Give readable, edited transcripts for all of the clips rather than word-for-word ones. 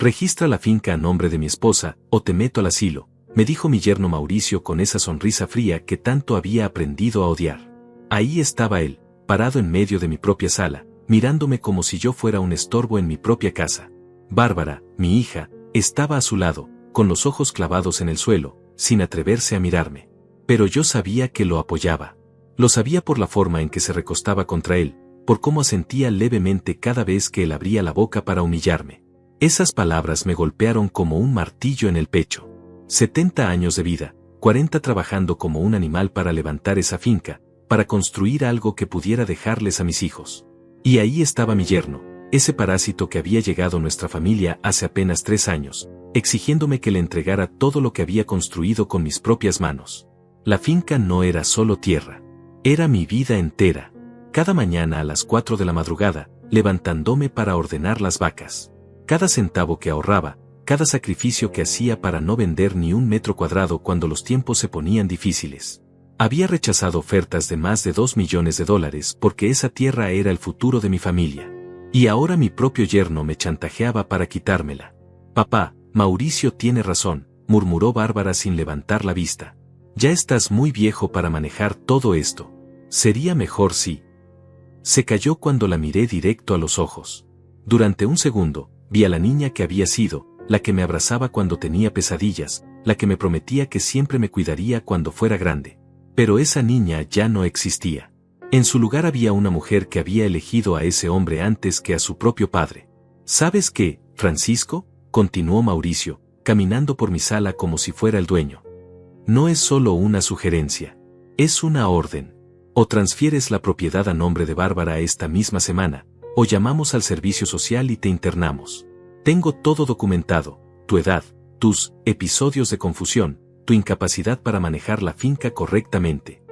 Registra la finca a nombre de mi esposa, o te meto al asilo, me dijo mi yerno Mauricio con esa sonrisa fría que tanto había aprendido a odiar. Ahí estaba él, parado en medio de mi propia sala, mirándome como si yo fuera un estorbo en mi propia casa. Bárbara, mi hija, estaba a su lado, con los ojos clavados en el suelo, sin atreverse a mirarme. Pero yo sabía que lo apoyaba. Lo sabía por la forma en que se recostaba contra él, por cómo asentía levemente cada vez que él abría la boca para humillarme. Esas palabras me golpearon como un martillo en el pecho. 70 años de vida, 40 trabajando como un animal para levantar esa finca, para construir algo que pudiera dejarles a mis hijos. Y ahí estaba mi yerno, ese parásito que había llegado a nuestra familia hace apenas 3 años, exigiéndome que le entregara todo lo que había construido con mis propias manos. La finca no era solo tierra, era mi vida entera. Cada mañana a las 4 de la madrugada, levantándome para ordenar las vacas. Cada centavo que ahorraba, cada sacrificio que hacía para no vender ni un metro cuadrado cuando los tiempos se ponían difíciles. Había rechazado ofertas de más de $2 millones porque esa tierra era el futuro de mi familia. Y ahora mi propio yerno me chantajeaba para quitármela. Papá, Mauricio tiene razón, murmuró Bárbara sin levantar la vista. Ya estás muy viejo para manejar todo esto. Sería mejor si... Se calló cuando la miré directo a los ojos. Durante un segundo, vi a la niña que había sido, la que me abrazaba cuando tenía pesadillas, la que me prometía que siempre me cuidaría cuando fuera grande. Pero esa niña ya no existía. En su lugar había una mujer que había elegido a ese hombre antes que a su propio padre. ¿Sabes qué, Francisco?, continuó Mauricio, caminando por mi sala como si fuera el dueño. No es solo una sugerencia. Es una orden. O transfieres la propiedad a nombre de Bárbara esta misma semana, o llamamos al servicio social y te internamos. Tengo todo documentado, tu edad, tus episodios de confusión, tu incapacidad para manejar la finca correctamente.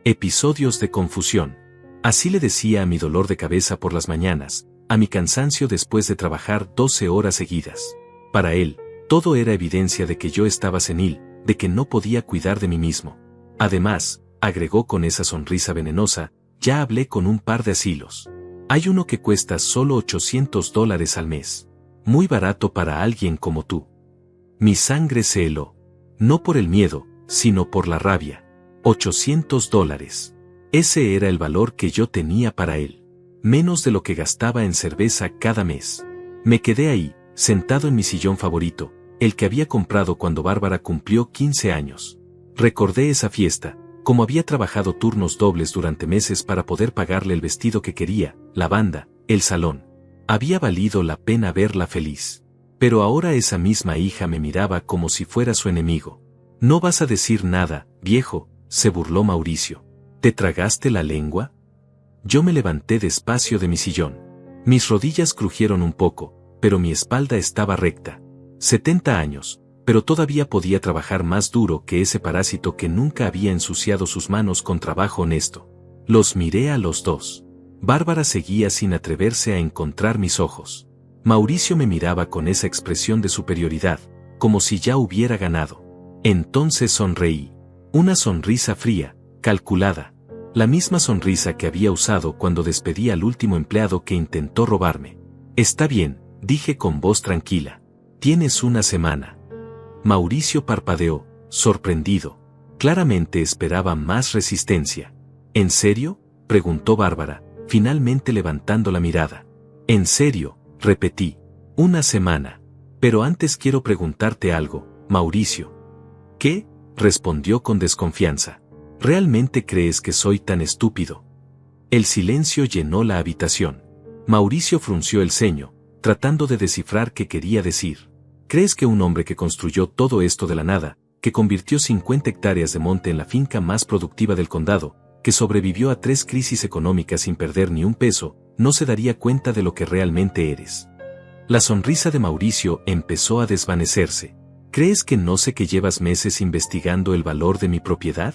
Episodios de confusión. Así le decía a mi dolor de cabeza por las mañanas, a mi cansancio después de trabajar 12 horas seguidas. Para él, todo era evidencia de que yo estaba senil, de que no podía cuidar de mí mismo. Además, agregó con esa sonrisa venenosa, ya hablé con un par de asilos. Hay uno que cuesta solo $800 al mes. Muy barato para alguien como tú. Mi sangre se heló. No por el miedo, sino por la rabia. $800. Ese era el valor que yo tenía para él. Menos de lo que gastaba en cerveza cada mes. Me quedé ahí, sentado en mi sillón favorito, el que había comprado cuando Bárbara cumplió 15 años. Recordé esa fiesta, como había trabajado turnos dobles durante meses para poder pagarle el vestido que quería, la banda, el salón. Había valido la pena verla feliz. Pero ahora esa misma hija me miraba como si fuera su enemigo. ¿No vas a decir nada, viejo?, se burló Mauricio. ¿Te tragaste la lengua? Yo me levanté despacio de mi sillón. Mis rodillas crujieron un poco, pero mi espalda estaba recta. 70 años, pero todavía podía trabajar más duro que ese parásito que nunca había ensuciado sus manos con trabajo honesto. Los miré a los dos. Bárbara seguía sin atreverse a encontrar mis ojos. Mauricio me miraba con esa expresión de superioridad, como si ya hubiera ganado. Entonces sonreí. Una sonrisa fría, calculada. La misma sonrisa que había usado cuando despedí al último empleado que intentó robarme. Está bien, dije con voz tranquila. Tienes una semana. Mauricio parpadeó, sorprendido. Claramente esperaba más resistencia. ¿En serio?, preguntó Bárbara, finalmente levantando la mirada. ¿En serio?, repetí. Una semana. Pero antes quiero preguntarte algo, Mauricio. ¿Qué?, respondió con desconfianza. ¿Realmente crees que soy tan estúpido? El silencio llenó la habitación. Mauricio frunció el ceño, tratando de descifrar qué quería decir. ¿Crees que un hombre que construyó todo esto de la nada, que convirtió 50 hectáreas de monte en la finca más productiva del condado, que sobrevivió a 3 crisis económicas sin perder ni un peso, no se daría cuenta de lo que realmente eres? La sonrisa de Mauricio empezó a desvanecerse. ¿Crees que no sé que llevas meses investigando el valor de mi propiedad?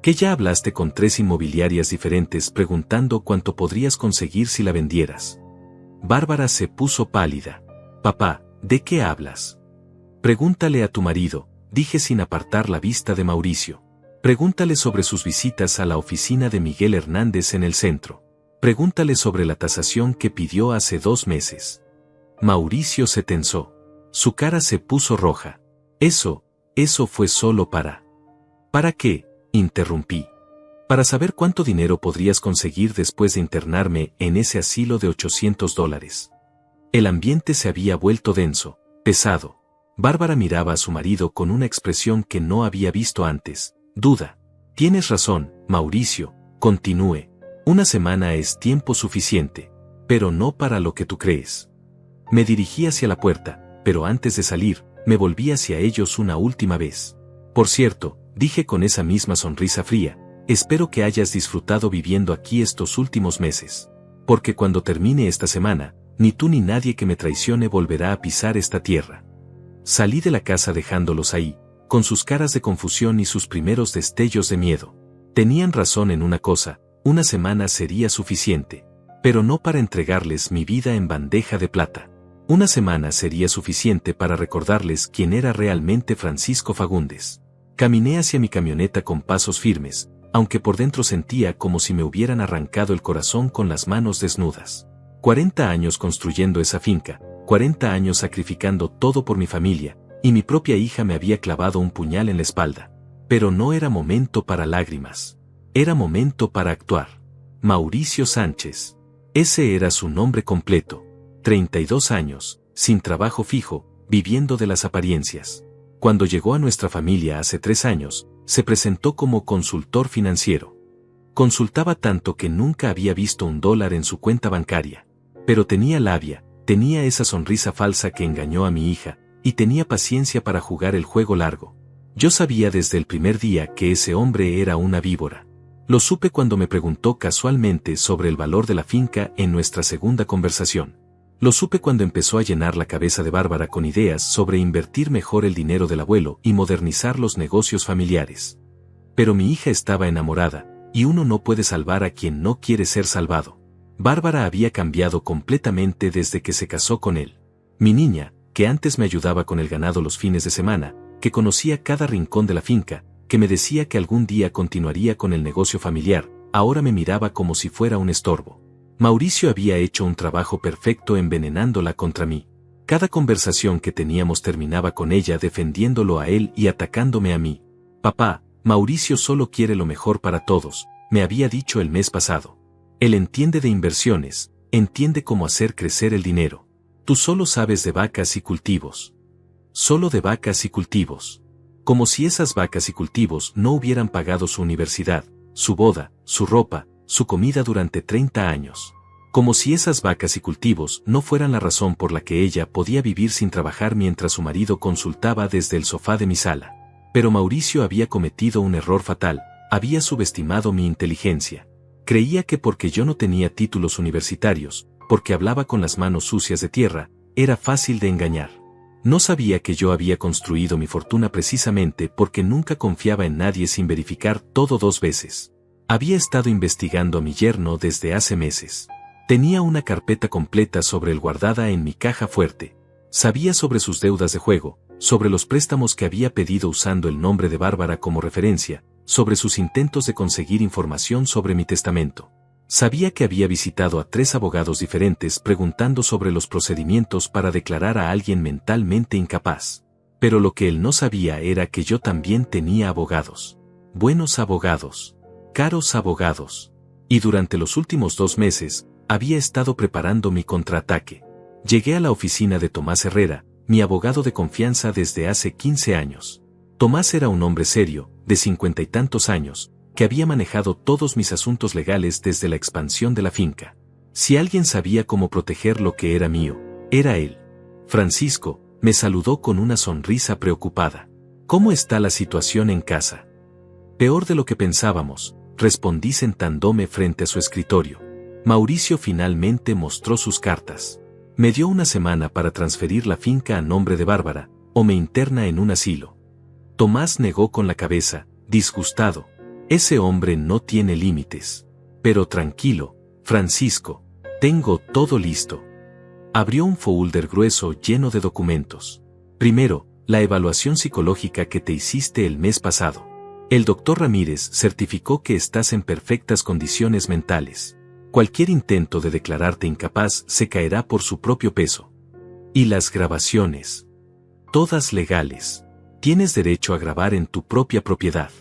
¿Que ya hablaste con 3 inmobiliarias diferentes preguntando cuánto podrías conseguir si la vendieras? Bárbara se puso pálida. Papá, ¿de qué hablas? Pregúntale a tu marido, dije sin apartar la vista de Mauricio. Pregúntale sobre sus visitas a la oficina de Miguel Hernández en el centro. Pregúntale sobre la tasación que pidió hace 2 meses. Mauricio se tensó. Su cara se puso roja. Eso fue solo para... ¿Para qué? Interrumpí. Para saber cuánto dinero podrías conseguir después de internarme en ese asilo de $800. El ambiente se había vuelto denso, pesado. Bárbara miraba a su marido con una expresión que no había visto antes. Duda. Tienes razón, Mauricio, continúe. Una semana es tiempo suficiente, pero no para lo que tú crees. Me dirigí hacia la puerta, pero antes de salir, me volví hacia ellos una última vez. Por cierto, dije con esa misma sonrisa fría, espero que hayas disfrutado viviendo aquí estos últimos meses. Porque cuando termine esta semana, ni tú ni nadie que me traicione volverá a pisar esta tierra. Salí de la casa dejándolos ahí, con sus caras de confusión y sus primeros destellos de miedo. Tenían razón en una cosa, una semana sería suficiente, pero no para entregarles mi vida en bandeja de plata. Una semana sería suficiente para recordarles quién era realmente Francisco Fagundes. Caminé hacia mi camioneta con pasos firmes, aunque por dentro sentía como si me hubieran arrancado el corazón con las manos desnudas. 40 años construyendo esa finca, 40 años sacrificando todo por mi familia, y mi propia hija me había clavado un puñal en la espalda. Pero no era momento para lágrimas. Era momento para actuar. Mauricio Sánchez. Ese era su nombre completo. 32 años, sin trabajo fijo, viviendo de las apariencias. Cuando llegó a nuestra familia hace 3 años, se presentó como consultor financiero. Consultaba tanto que nunca había visto $1 en su cuenta bancaria. Pero tenía labia, tenía esa sonrisa falsa que engañó a mi hija, y tenía paciencia para jugar el juego largo. Yo sabía desde el primer día que ese hombre era una víbora. Lo supe cuando me preguntó casualmente sobre el valor de la finca en nuestra segunda conversación. Lo supe cuando empezó a llenar la cabeza de Bárbara con ideas sobre invertir mejor el dinero del abuelo y modernizar los negocios familiares. Pero mi hija estaba enamorada, y uno no puede salvar a quien no quiere ser salvado. Bárbara había cambiado completamente desde que se casó con él. Mi niña, que antes me ayudaba con el ganado los fines de semana, que conocía cada rincón de la finca, que me decía que algún día continuaría con el negocio familiar, ahora me miraba como si fuera un estorbo. Mauricio había hecho un trabajo perfecto envenenándola contra mí. Cada conversación que teníamos terminaba con ella defendiéndolo a él y atacándome a mí. Papá, Mauricio solo quiere lo mejor para todos, me había dicho el mes pasado. Él entiende de inversiones, entiende cómo hacer crecer el dinero. Tú solo sabes de vacas y cultivos. Solo de vacas y cultivos. Como si esas vacas y cultivos no hubieran pagado su universidad, su boda, su ropa, su comida durante 30 años. Como si esas vacas y cultivos no fueran la razón por la que ella podía vivir sin trabajar mientras su marido consultaba desde el sofá de mi sala. Pero Mauricio había cometido un error fatal, había subestimado mi inteligencia. Creía que porque yo no tenía títulos universitarios, porque hablaba con las manos sucias de tierra, era fácil de engañar. No sabía que yo había construido mi fortuna precisamente porque nunca confiaba en nadie sin verificar todo 2 veces. Había estado investigando a mi yerno desde hace meses. Tenía una carpeta completa sobre él guardada en mi caja fuerte. Sabía sobre sus deudas de juego, sobre los préstamos que había pedido usando el nombre de Bárbara como referencia, sobre sus intentos de conseguir información sobre mi testamento. Sabía que había visitado a 3 abogados diferentes preguntando sobre los procedimientos para declarar a alguien mentalmente incapaz. Pero lo que él no sabía era que yo también tenía abogados. Buenos abogados. Caros abogados. Y durante los últimos 2 meses, había estado preparando mi contraataque. Llegué a la oficina de Tomás Herrera, mi abogado de confianza desde hace 15 años. Tomás era un hombre serio, de 50 y tantos años, que había manejado todos mis asuntos legales desde la expansión de la finca. Si alguien sabía cómo proteger lo que era mío, era él. Francisco, me saludó con una sonrisa preocupada. ¿Cómo está la situación en casa? Peor de lo que pensábamos, respondí sentándome frente a su escritorio. Mauricio finalmente mostró sus cartas. Me dio una semana para transferir la finca a nombre de Bárbara, o me interna en un asilo. Tomás negó con la cabeza, disgustado. Ese hombre no tiene límites. Pero tranquilo, Francisco, tengo todo listo. Abrió un folder grueso lleno de documentos. Primero, la evaluación psicológica que te hiciste el mes pasado. El doctor Ramírez certificó que estás en perfectas condiciones mentales. Cualquier intento de declararte incapaz se caerá por su propio peso. Y las grabaciones. Todas legales. Tienes derecho a grabar en tu propia propiedad.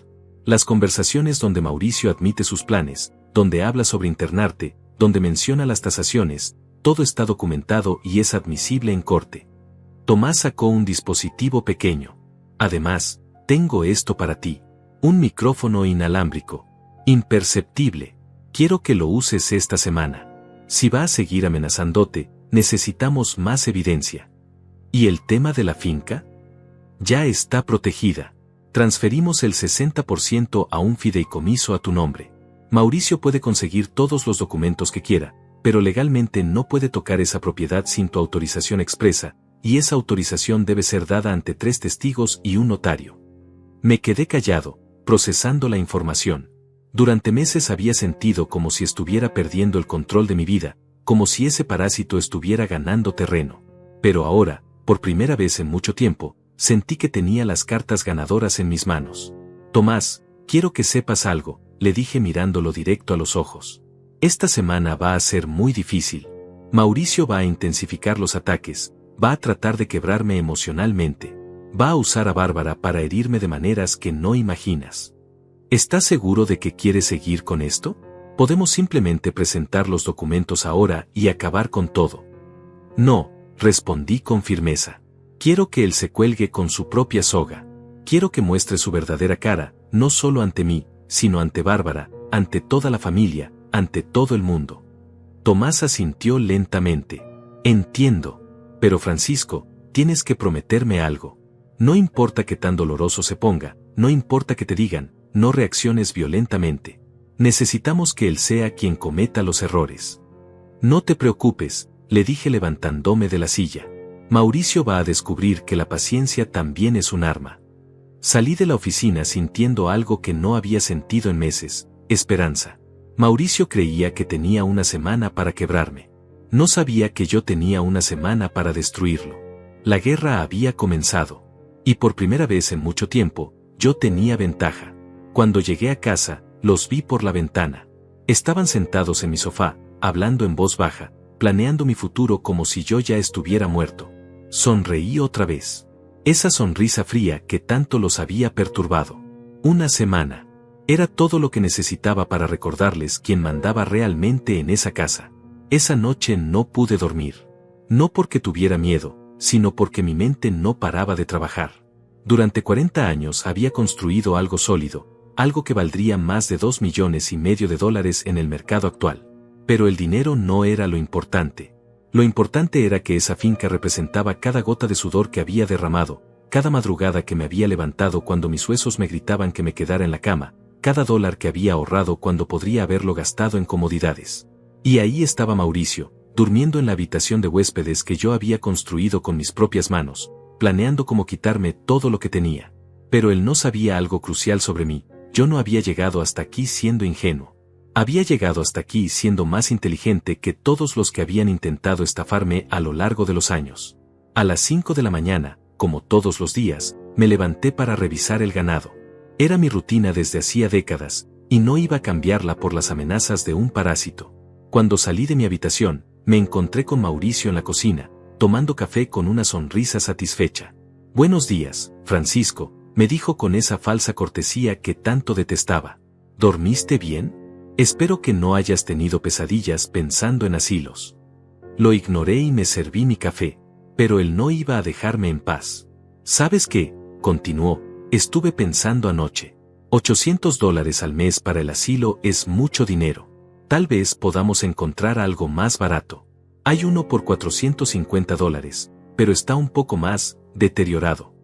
Las conversaciones donde Mauricio admite sus planes, donde habla sobre internarte, donde menciona las tasaciones, todo está documentado y es admisible en corte. Tomás sacó un dispositivo pequeño. Además, tengo esto para ti. Un micrófono inalámbrico. Imperceptible. Quiero que lo uses esta semana. Si va a seguir amenazándote, necesitamos más evidencia. ¿Y el tema de la finca? Ya está protegida. Transferimos el 60% a un fideicomiso a tu nombre. Mauricio puede conseguir todos los documentos que quiera, pero legalmente no puede tocar esa propiedad sin tu autorización expresa, y esa autorización debe ser dada ante 3 testigos y un notario. Me quedé callado, procesando la información. Durante meses había sentido como si estuviera perdiendo el control de mi vida, como si ese parásito estuviera ganando terreno. Pero ahora, por primera vez en mucho tiempo, sentí que tenía las cartas ganadoras en mis manos. Tomás, quiero que sepas algo, le dije mirándolo directo a los ojos. Esta semana va a ser muy difícil. Mauricio va a intensificar los ataques, va a tratar de quebrarme emocionalmente. Va a usar a Bárbara para herirme de maneras que no imaginas. ¿Estás seguro de que quieres seguir con esto? Podemos simplemente presentar los documentos ahora y acabar con todo. No, respondí con firmeza. Quiero que él se cuelgue con su propia soga. Quiero que muestre su verdadera cara, no solo ante mí, sino ante Bárbara, ante toda la familia, ante todo el mundo. Tomás asintió lentamente. Entiendo. Pero Francisco, tienes que prometerme algo. No importa que tan doloroso se ponga, no importa que te digan, no reacciones violentamente. Necesitamos que él sea quien cometa los errores. No te preocupes, le dije levantándome de la silla. Mauricio va a descubrir que la paciencia también es un arma. Salí de la oficina sintiendo algo que no había sentido en meses, esperanza. Mauricio creía que tenía una semana para quebrarme. No sabía que yo tenía una semana para destruirlo. La guerra había comenzado. Y por primera vez en mucho tiempo, yo tenía ventaja. Cuando llegué a casa, los vi por la ventana. Estaban sentados en mi sofá, hablando en voz baja, planeando mi futuro como si yo ya estuviera muerto. Sonreí otra vez. Esa sonrisa fría que tanto los había perturbado. Una semana. Era todo lo que necesitaba para recordarles quién mandaba realmente en esa casa. Esa noche no pude dormir. No porque tuviera miedo, sino porque mi mente no paraba de trabajar. Durante 40 años había construido algo sólido, algo que valdría más de $2,5 millones en el mercado actual. Pero el dinero no era lo importante. Lo importante era que esa finca representaba cada gota de sudor que había derramado, cada madrugada que me había levantado cuando mis huesos me gritaban que me quedara en la cama, cada dólar que había ahorrado cuando podría haberlo gastado en comodidades. Y ahí estaba Mauricio, durmiendo en la habitación de huéspedes que yo había construido con mis propias manos, planeando cómo quitarme todo lo que tenía. Pero él no sabía algo crucial sobre mí. Yo no había llegado hasta aquí siendo ingenuo. Había llegado hasta aquí siendo más inteligente que todos los que habían intentado estafarme a lo largo de los años. A las 5 de la mañana, como todos los días, me levanté para revisar el ganado. Era mi rutina desde hacía décadas, y no iba a cambiarla por las amenazas de un parásito. Cuando salí de mi habitación, me encontré con Mauricio en la cocina, tomando café con una sonrisa satisfecha. «Buenos días, Francisco», me dijo con esa falsa cortesía que tanto detestaba. «¿Dormiste bien? Espero que no hayas tenido pesadillas pensando en asilos». Lo ignoré y me serví mi café, pero él no iba a dejarme en paz. «¿Sabes qué?», continuó, «estuve pensando anoche. $800 al mes para el asilo es mucho dinero. Tal vez podamos encontrar algo más barato. Hay uno por $450, pero está un poco más deteriorado».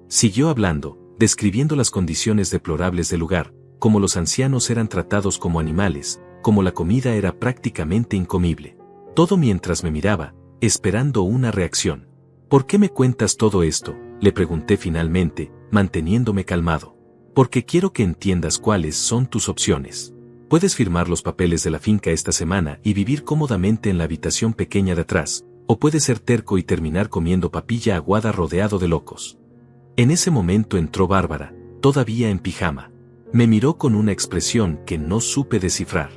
Siguió hablando, describiendo las condiciones deplorables del lugar, como los ancianos eran tratados como animales, como la comida era prácticamente incomible. Todo mientras me miraba, esperando una reacción. «¿Por qué me cuentas todo esto?», le pregunté finalmente, manteniéndome calmado. «Porque quiero que entiendas cuáles son tus opciones. Puedes firmar los papeles de la finca esta semana y vivir cómodamente en la habitación pequeña de atrás, o puedes ser terco y terminar comiendo papilla aguada rodeado de locos». En ese momento entró Bárbara, todavía en pijama. Me miró con una expresión que no supe descifrar.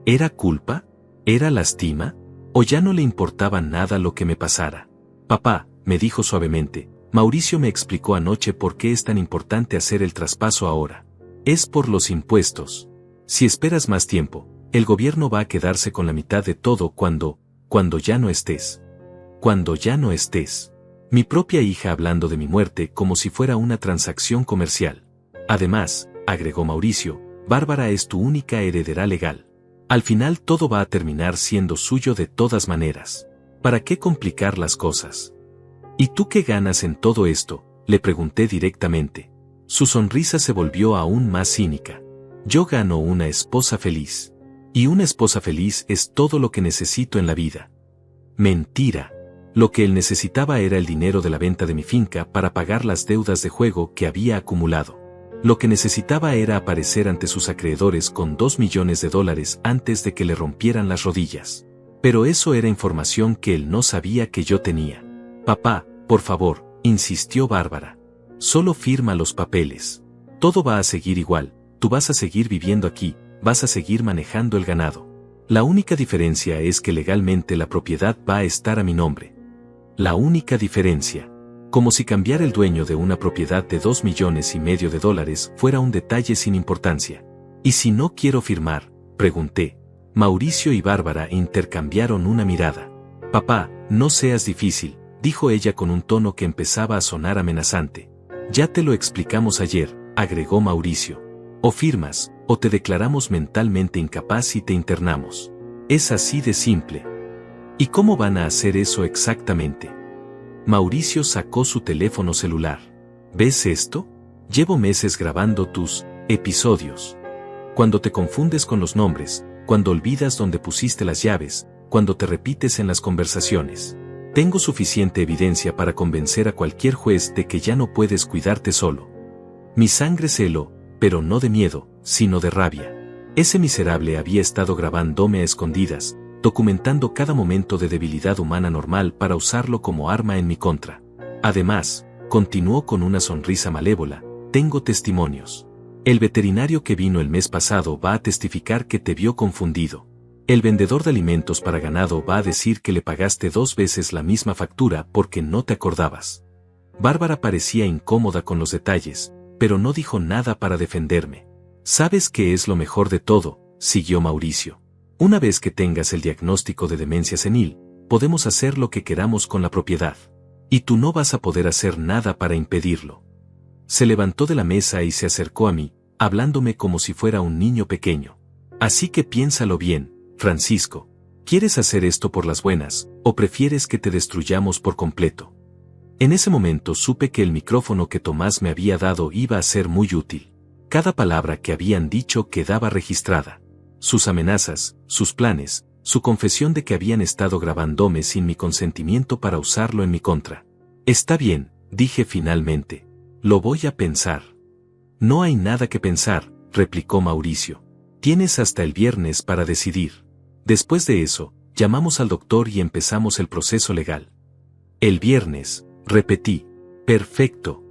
¿Era culpa? ¿Era lástima? ¿O ya no le importaba nada lo que me pasara? «Papá», me dijo suavemente, Mauricio me explicó anoche por qué es tan importante hacer el traspaso ahora. Es por los impuestos. Si esperas más tiempo, el gobierno va a quedarse con la mitad de todo cuando ya no estés. Cuando ya no estés. Mi propia hija hablando de mi muerte como si fuera una transacción comercial. Además, agregó Mauricio, Bárbara es tu única heredera legal. Al final todo va a terminar siendo suyo de todas maneras. ¿Para qué complicar las cosas? ¿Y tú qué ganas en todo esto?, le pregunté directamente. Su sonrisa se volvió aún más cínica. Yo gano una esposa feliz. Y una esposa feliz es todo lo que necesito en la vida. Mentira. Lo que él necesitaba era el dinero de la venta de mi finca para pagar las deudas de juego que había acumulado. Lo que necesitaba era aparecer ante sus acreedores con $2 millones antes de que le rompieran las rodillas. Pero eso era información que él no sabía que yo tenía. Papá, por favor, insistió Bárbara. Solo firma los papeles. Todo va a seguir igual, tú vas a seguir viviendo aquí, vas a seguir manejando el ganado. La única diferencia es que legalmente la propiedad va a estar a mi nombre. La única diferencia. Como si cambiar el dueño de una propiedad de $2,5 millones fuera un detalle sin importancia. ¿Y si no quiero firmar?, pregunté. Mauricio y Bárbara intercambiaron una mirada. Papá, no seas difícil, dijo ella con un tono que empezaba a sonar amenazante. Ya te lo explicamos ayer, agregó Mauricio. O firmas, o te declaramos mentalmente incapaz y te internamos. Es así de simple. ¿Y cómo van a hacer eso exactamente? Mauricio sacó su teléfono celular. ¿Ves esto? Llevo meses grabando tus episodios. Cuando te confundes con los nombres, cuando olvidas dónde pusiste las llaves, cuando te repites en las conversaciones. Tengo suficiente evidencia para convencer a cualquier juez de que ya no puedes cuidarte solo. Mi sangre se heló, pero no de miedo, sino de rabia. Ese miserable había estado grabándome a escondidas, documentando cada momento de debilidad humana normal para usarlo como arma en mi contra. Además, continuó con una sonrisa malévola, tengo testimonios. El veterinario que vino el mes pasado va a testificar que te vio confundido. El vendedor de alimentos para ganado va a decir que le pagaste 2 veces la misma factura porque no te acordabas. Bárbara parecía incómoda con los detalles, pero no dijo nada para defenderme. ¿Sabes qué es lo mejor de todo?, siguió Mauricio. Una vez que tengas el diagnóstico de demencia senil, podemos hacer lo que queramos con la propiedad. Y tú no vas a poder hacer nada para impedirlo. Se levantó de la mesa y se acercó a mí, hablándome como si fuera un niño pequeño. Así que piénsalo bien, Francisco. ¿Quieres hacer esto por las buenas, o prefieres que te destruyamos por completo? En ese momento supe que el micrófono que Tomás me había dado iba a ser muy útil. Cada palabra que habían dicho quedaba registrada. Sus amenazas, sus planes, su confesión de que habían estado grabándome sin mi consentimiento para usarlo en mi contra. Está bien, dije finalmente. Lo voy a pensar. No hay nada que pensar, replicó Mauricio. Tienes hasta el viernes para decidir. Después de eso, llamamos al doctor y empezamos el proceso legal. El viernes, repetí. Perfecto.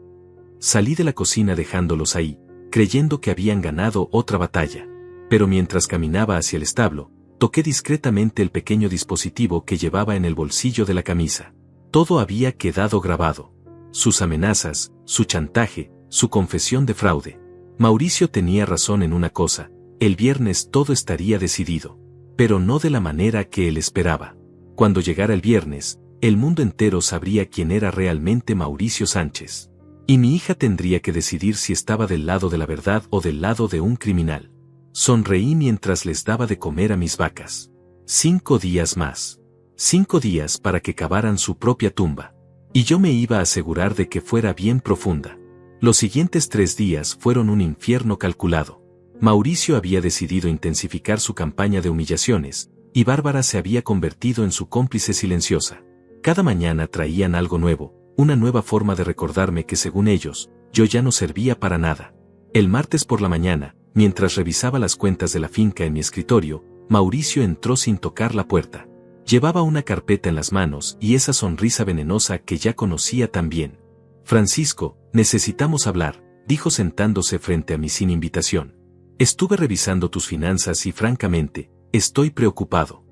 Salí de la cocina dejándolos ahí, creyendo que habían ganado otra batalla. Pero mientras caminaba hacia el establo, toqué discretamente el pequeño dispositivo que llevaba en el bolsillo de la camisa. Todo había quedado grabado. Sus amenazas, su chantaje, su confesión de fraude. Mauricio tenía razón en una cosa, el viernes todo estaría decidido. Pero no de la manera que él esperaba. Cuando llegara el viernes, el mundo entero sabría quién era realmente Mauricio Sánchez. Y mi hija tendría que decidir si estaba del lado de la verdad o del lado de un criminal. Sonreí mientras les daba de comer a mis vacas. 5 días más. 5 días para que cavaran su propia tumba. Y yo me iba a asegurar de que fuera bien profunda. Los siguientes 3 días fueron un infierno calculado. Mauricio había decidido intensificar su campaña de humillaciones, y Bárbara se había convertido en su cómplice silenciosa. Cada mañana traían algo nuevo, una nueva forma de recordarme que según ellos, yo ya no servía para nada. El martes por la mañana, mientras revisaba las cuentas de la finca en mi escritorio, Mauricio entró sin tocar la puerta. Llevaba una carpeta en las manos y esa sonrisa venenosa que ya conocía tan bien. Francisco, necesitamos hablar, dijo sentándose frente a mí sin invitación. Estuve revisando tus finanzas y francamente, estoy preocupado.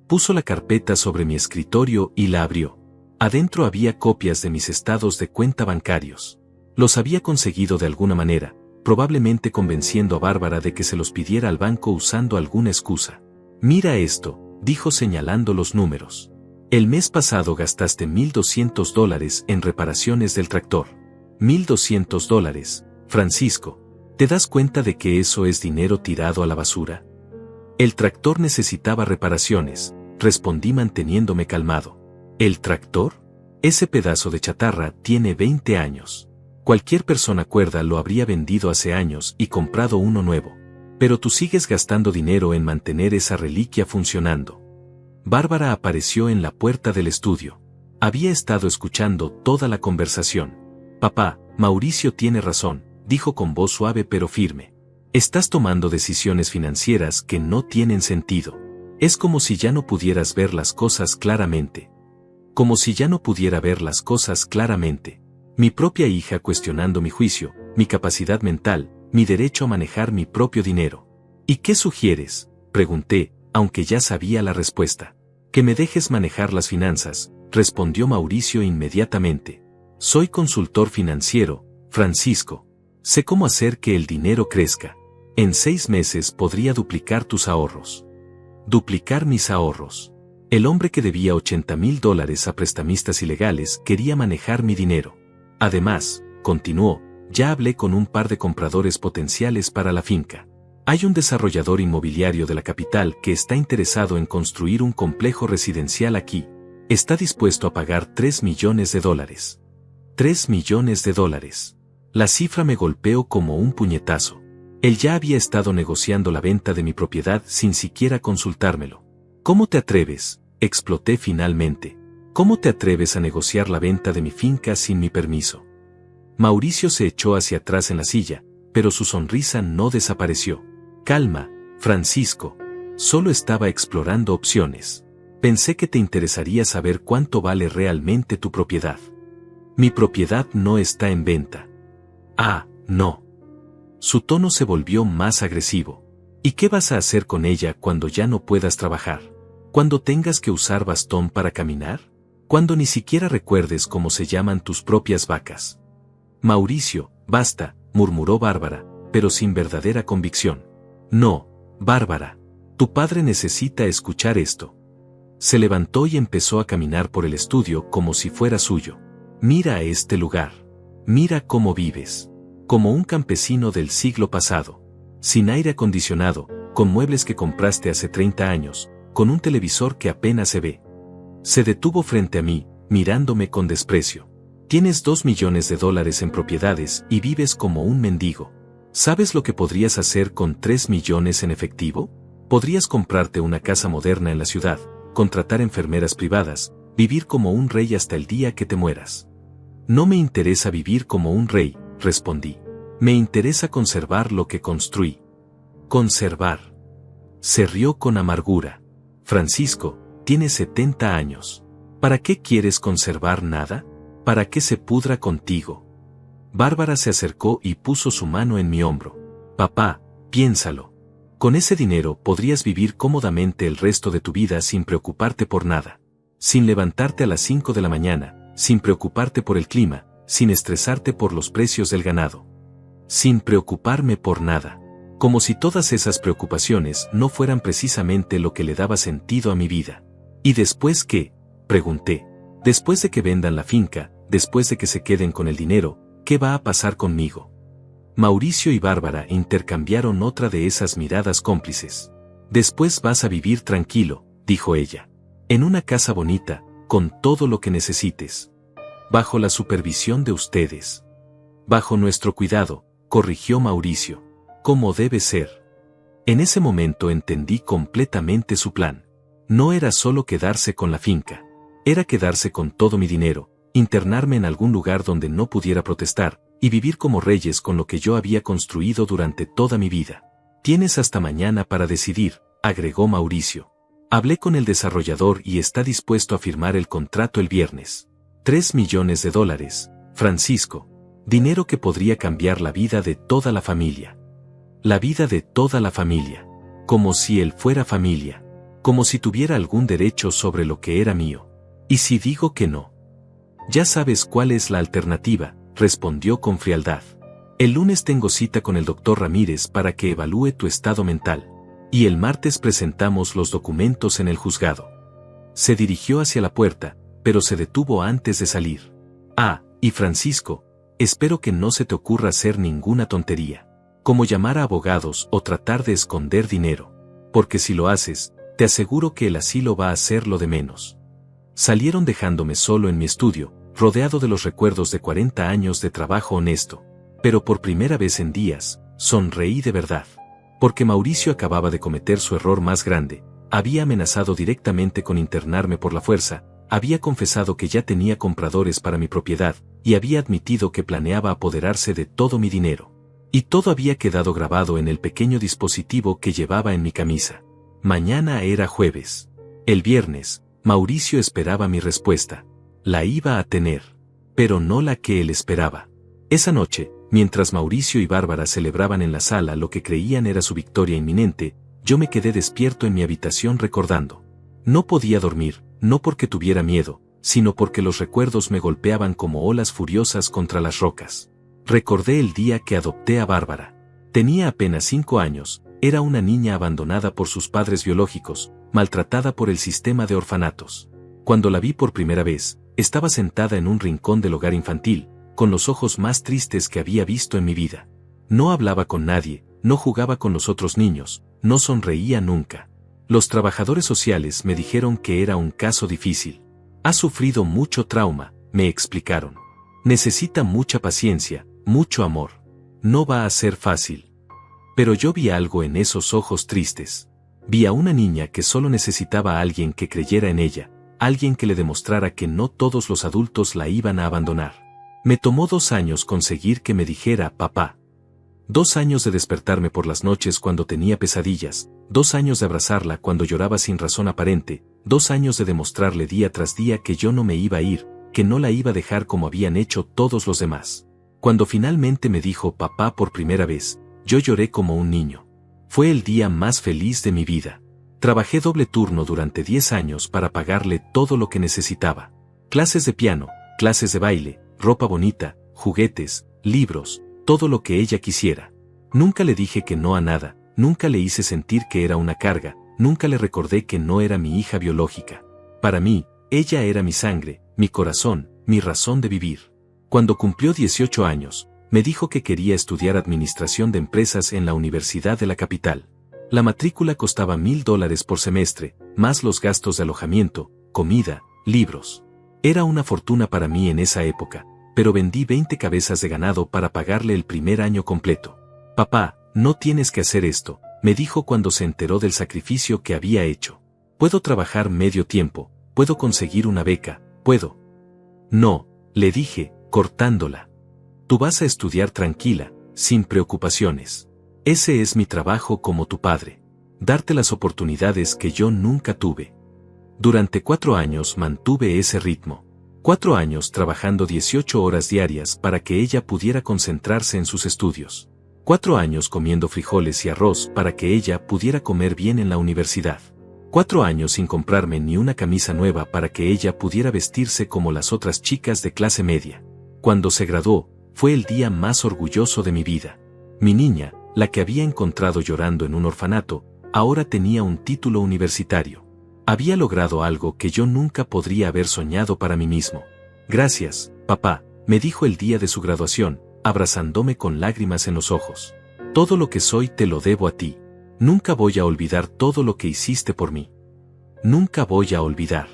Puso la carpeta sobre mi escritorio y la abrió. Adentro había copias de mis estados de cuenta bancarios. Los había conseguido de alguna manera, probablemente convenciendo a Bárbara de que se los pidiera al banco usando alguna excusa. Mira esto, dijo señalando los números. El mes pasado gastaste $1,200 en reparaciones del tractor. $1,200, Francisco. ¿Te das cuenta de que eso es dinero tirado a la basura? El tractor necesitaba reparaciones, respondí manteniéndome calmado. ¿El tractor? Ese pedazo de chatarra tiene 20 años. Cualquier persona cuerda lo habría vendido hace años y comprado uno nuevo. Pero tú sigues gastando dinero en mantener esa reliquia funcionando. Bárbara apareció en la puerta del estudio. Había estado escuchando toda la conversación. Papá, Mauricio tiene razón, dijo con voz suave pero firme. Estás tomando decisiones financieras que no tienen sentido. Es como si ya no pudieras ver las cosas claramente. Como si ya no pudiera ver las cosas claramente. Mi propia hija cuestionando mi juicio, mi capacidad mental, mi derecho a manejar mi propio dinero. ¿Y qué sugieres?, pregunté, aunque ya sabía la respuesta. Que me dejes manejar las finanzas, respondió Mauricio inmediatamente. Soy consultor financiero, Francisco. Sé cómo hacer que el dinero crezca. En 6 meses podría duplicar tus ahorros. Duplicar mis ahorros. El hombre que debía $80,000 a prestamistas ilegales quería manejar mi dinero. Además, continuó, ya hablé con un par de compradores potenciales para la finca. Hay un desarrollador inmobiliario de la capital que está interesado en construir un complejo residencial aquí. Está dispuesto a pagar $3 millones. $3 millones. La cifra me golpeó como un puñetazo. Él ya había estado negociando la venta de mi propiedad sin siquiera consultármelo. ¿Cómo te atreves?, exploté finalmente. ¿Cómo te atreves a negociar la venta de mi finca sin mi permiso? Mauricio se echó hacia atrás en la silla, pero su sonrisa no desapareció. Calma, Francisco. Solo estaba explorando opciones. Pensé que te interesaría saber cuánto vale realmente tu propiedad. Mi propiedad no está en venta. Ah, no. Su tono se volvió más agresivo. ¿Y qué vas a hacer con ella cuando ya no puedas trabajar? ¿Cuando tengas que usar bastón para caminar? ¿Cuando ni siquiera recuerdes cómo se llaman tus propias vacas? Mauricio, basta, murmuró Bárbara, pero sin verdadera convicción. No, Bárbara. Tu padre necesita escuchar esto. Se levantó y empezó a caminar por el estudio como si fuera suyo. Mira a este lugar. Mira cómo vives. Como un campesino del siglo pasado. Sin aire acondicionado, con muebles que compraste hace 30 años, con un televisor que apenas se ve. Se detuvo frente a mí, mirándome con desprecio. Tienes $2 millones en propiedades y vives como un mendigo. ¿Sabes lo que podrías hacer con 3 millones en efectivo? Podrías comprarte una casa moderna en la ciudad, contratar enfermeras privadas, vivir como un rey hasta el día que te mueras. No me interesa vivir como un rey, respondí. Me interesa conservar lo que construí. Conservar. Se rió con amargura. Francisco, tienes 70 años. ¿Para qué quieres conservar nada? ¿Para qué se pudra contigo? Bárbara se acercó y puso su mano en mi hombro. Papá, piénsalo. Con ese dinero podrías vivir cómodamente el resto de tu vida sin preocuparte por nada. Sin levantarte a las 5 de la mañana, sin preocuparte por el clima, sin estresarte por los precios del ganado. Sin preocuparme por nada. Como si todas esas preocupaciones no fueran precisamente lo que le daba sentido a mi vida. ¿Y después qué?, pregunté. Después de que vendan la finca, después de que se queden con el dinero, ¿qué va a pasar conmigo? Mauricio y Bárbara intercambiaron otra de esas miradas cómplices. Después vas a vivir tranquilo, dijo ella. En una casa bonita, con todo lo que necesites. Bajo la supervisión de ustedes. Bajo nuestro cuidado, corrigió Mauricio. Como debe ser. En ese momento entendí completamente su plan. No era solo quedarse con la finca. Era quedarse con todo mi dinero, internarme en algún lugar donde no pudiera protestar, y vivir como reyes con lo que yo había construido durante toda mi vida. Tienes hasta mañana para decidir, agregó Mauricio. Hablé con el desarrollador y está dispuesto a firmar el contrato el viernes. $3 millones, Francisco. Dinero que podría cambiar la vida de toda la familia. La vida de toda la familia. Como si él fuera familia. Como si tuviera algún derecho sobre lo que era mío. ¿Y si digo que no? Ya sabes cuál es la alternativa, respondió con frialdad. El lunes tengo cita con el doctor Ramírez para que evalúe tu estado mental. Y el martes presentamos los documentos en el juzgado. Se dirigió hacia la puerta, pero se detuvo antes de salir. Ah, y Francisco, espero que no se te ocurra hacer ninguna tontería, como llamar a abogados o tratar de esconder dinero, porque si lo haces, te aseguro que el asilo va a ser lo de menos. Salieron dejándome solo en mi estudio, rodeado de los recuerdos de 40 años de trabajo honesto, pero por primera vez en días, sonreí de verdad. Porque Mauricio acababa de cometer su error más grande, había amenazado directamente con internarme por la fuerza, había confesado que ya tenía compradores para mi propiedad, y había admitido que planeaba apoderarse de todo mi dinero. Y todo había quedado grabado en el pequeño dispositivo que llevaba en mi camisa. Mañana era jueves. El viernes, Mauricio esperaba mi respuesta. La iba a tener, pero no la que él esperaba. Esa noche, mientras Mauricio y Bárbara celebraban en la sala lo que creían era su victoria inminente, yo me quedé despierto en mi habitación recordando. No podía dormir, no porque tuviera miedo, sino porque los recuerdos me golpeaban como olas furiosas contra las rocas. Recordé el día que adopté a Bárbara. Tenía apenas 5 años, era una niña abandonada por sus padres biológicos, maltratada por el sistema de orfanatos. Cuando la vi por primera vez, estaba sentada en un rincón del hogar infantil, con los ojos más tristes que había visto en mi vida. No hablaba con nadie, no jugaba con los otros niños, no sonreía nunca. Los trabajadores sociales me dijeron que era un caso difícil. Ha sufrido mucho trauma, me explicaron. Necesita mucha paciencia, mucho amor. No va a ser fácil. Pero yo vi algo en esos ojos tristes. Vi a una niña que solo necesitaba a alguien que creyera en ella, alguien que le demostrara que no todos los adultos la iban a abandonar. Me tomó 2 años conseguir que me dijera papá. 2 años de despertarme por las noches cuando tenía pesadillas, 2 años de abrazarla cuando lloraba sin razón aparente, 2 años de demostrarle día tras día que yo no me iba a ir, que no la iba a dejar como habían hecho todos los demás. Cuando finalmente me dijo papá por primera vez, yo lloré como un niño. Fue el día más feliz de mi vida. Trabajé doble turno durante 10 años para pagarle todo lo que necesitaba. Clases de piano, clases de baile, ropa bonita, juguetes, libros, todo lo que ella quisiera. Nunca le dije que no a nada, nunca le hice sentir que era una carga, nunca le recordé que no era mi hija biológica. Para mí, ella era mi sangre, mi corazón, mi razón de vivir. Cuando cumplió 18 años, me dijo que quería estudiar administración de empresas en la Universidad de la capital. La matrícula costaba $1000 por semestre, más los gastos de alojamiento, comida, libros. Era una fortuna para mí en esa época, pero vendí 20 cabezas de ganado para pagarle el primer año completo. Papá, no tienes que hacer esto, me dijo cuando se enteró del sacrificio que había hecho. Puedo trabajar medio tiempo, puedo conseguir una beca, puedo. No, le dije, cortándola. Tú vas a estudiar tranquila, sin preocupaciones. Ese es mi trabajo como tu padre. Darte las oportunidades que yo nunca tuve. Durante 4 años mantuve ese ritmo. 4 años trabajando 18 horas diarias para que ella pudiera concentrarse en sus estudios. 4 años comiendo frijoles y arroz para que ella pudiera comer bien en la universidad. 4 años sin comprarme ni una camisa nueva para que ella pudiera vestirse como las otras chicas de clase media. Cuando se graduó, fue el día más orgulloso de mi vida. Mi niña, la que había encontrado llorando en un orfanato, ahora tenía un título universitario. Había logrado algo que yo nunca podría haber soñado para mí mismo. Gracias, papá, me dijo el día de su graduación, abrazándome con lágrimas en los ojos. Todo lo que soy te lo debo a ti. Nunca voy a olvidar todo lo que hiciste por mí. Nunca voy a olvidar.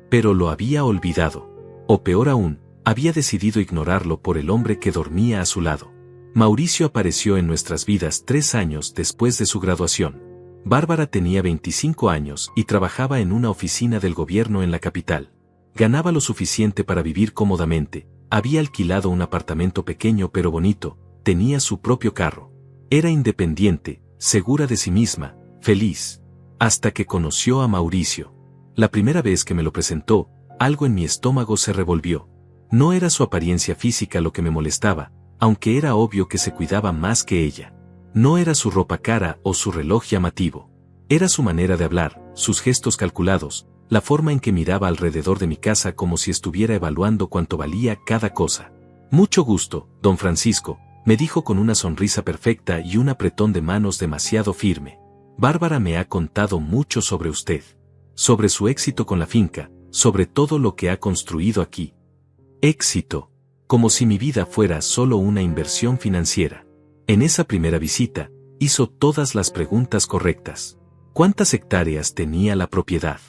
Pero lo había olvidado. O peor aún, había decidido ignorarlo por el hombre que dormía a su lado. Mauricio apareció en nuestras vidas 3 años después de su graduación. Bárbara tenía 25 años y trabajaba en una oficina del gobierno en la capital. Ganaba lo suficiente para vivir cómodamente, había alquilado un apartamento pequeño pero bonito, tenía su propio carro. Era independiente, segura de sí misma, feliz. Hasta que conoció a Mauricio. La primera vez que me lo presentó, algo en mi estómago se revolvió. No era su apariencia física lo que me molestaba, aunque era obvio que se cuidaba más que ella. No era su ropa cara o su reloj llamativo. Era su manera de hablar, sus gestos calculados, la forma en que miraba alrededor de mi casa como si estuviera evaluando cuánto valía cada cosa. Mucho gusto, don Francisco, me dijo con una sonrisa perfecta y un apretón de manos demasiado firme. Bárbara me ha contado mucho sobre usted. Sobre su éxito con la finca, sobre todo lo que ha construido aquí. Éxito. Como si mi vida fuera solo una inversión financiera. En esa primera visita, hizo todas las preguntas correctas. ¿Cuántas hectáreas tenía la propiedad?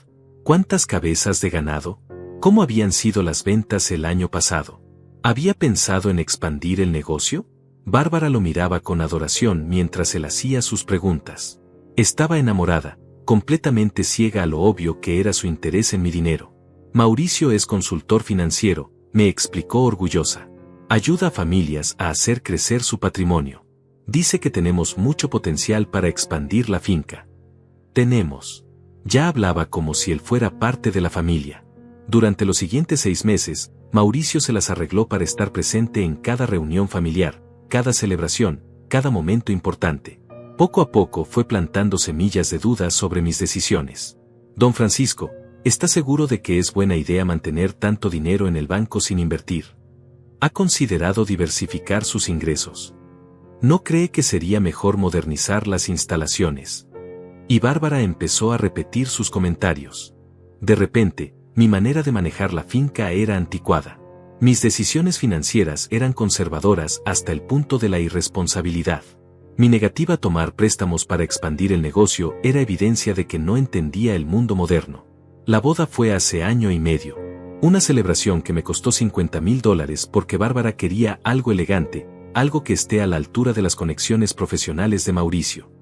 ¿Cuántas cabezas de ganado? ¿Cómo habían sido las ventas el año pasado? ¿Había pensado en expandir el negocio? Bárbara lo miraba con adoración mientras él hacía sus preguntas. Estaba enamorada, completamente ciega a lo obvio que era su interés en mi dinero. Mauricio es consultor financiero, me explicó orgullosa. Ayuda a familias a hacer crecer su patrimonio. Dice que tenemos mucho potencial para expandir la finca. Tenemos. Ya hablaba como si él fuera parte de la familia. Durante los siguientes 6 meses, Mauricio se las arregló para estar presente en cada reunión familiar, cada celebración, cada momento importante. Poco a poco fue plantando semillas de dudas sobre mis decisiones. Don Francisco, ¿está seguro de que es buena idea mantener tanto dinero en el banco sin invertir? ¿Ha considerado diversificar sus ingresos? ¿No cree que sería mejor modernizar las instalaciones? Y Bárbara empezó a repetir sus comentarios. De repente, mi manera de manejar la finca era anticuada. Mis decisiones financieras eran conservadoras hasta el punto de la irresponsabilidad. Mi negativa a tomar préstamos para expandir el negocio era evidencia de que no entendía el mundo moderno. La boda fue hace año y medio. Una celebración que me costó $50,000 porque Bárbara quería algo elegante, algo que esté a la altura de las conexiones profesionales de Mauricio.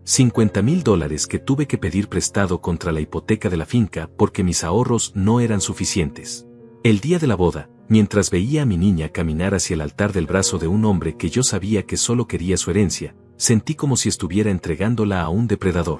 $50,000 que tuve que pedir prestado contra la hipoteca de la finca porque mis ahorros no eran suficientes. El día de la boda, mientras veía a mi niña caminar hacia el altar del brazo de un hombre que yo sabía que solo quería su herencia, sentí como si estuviera entregándola a un depredador.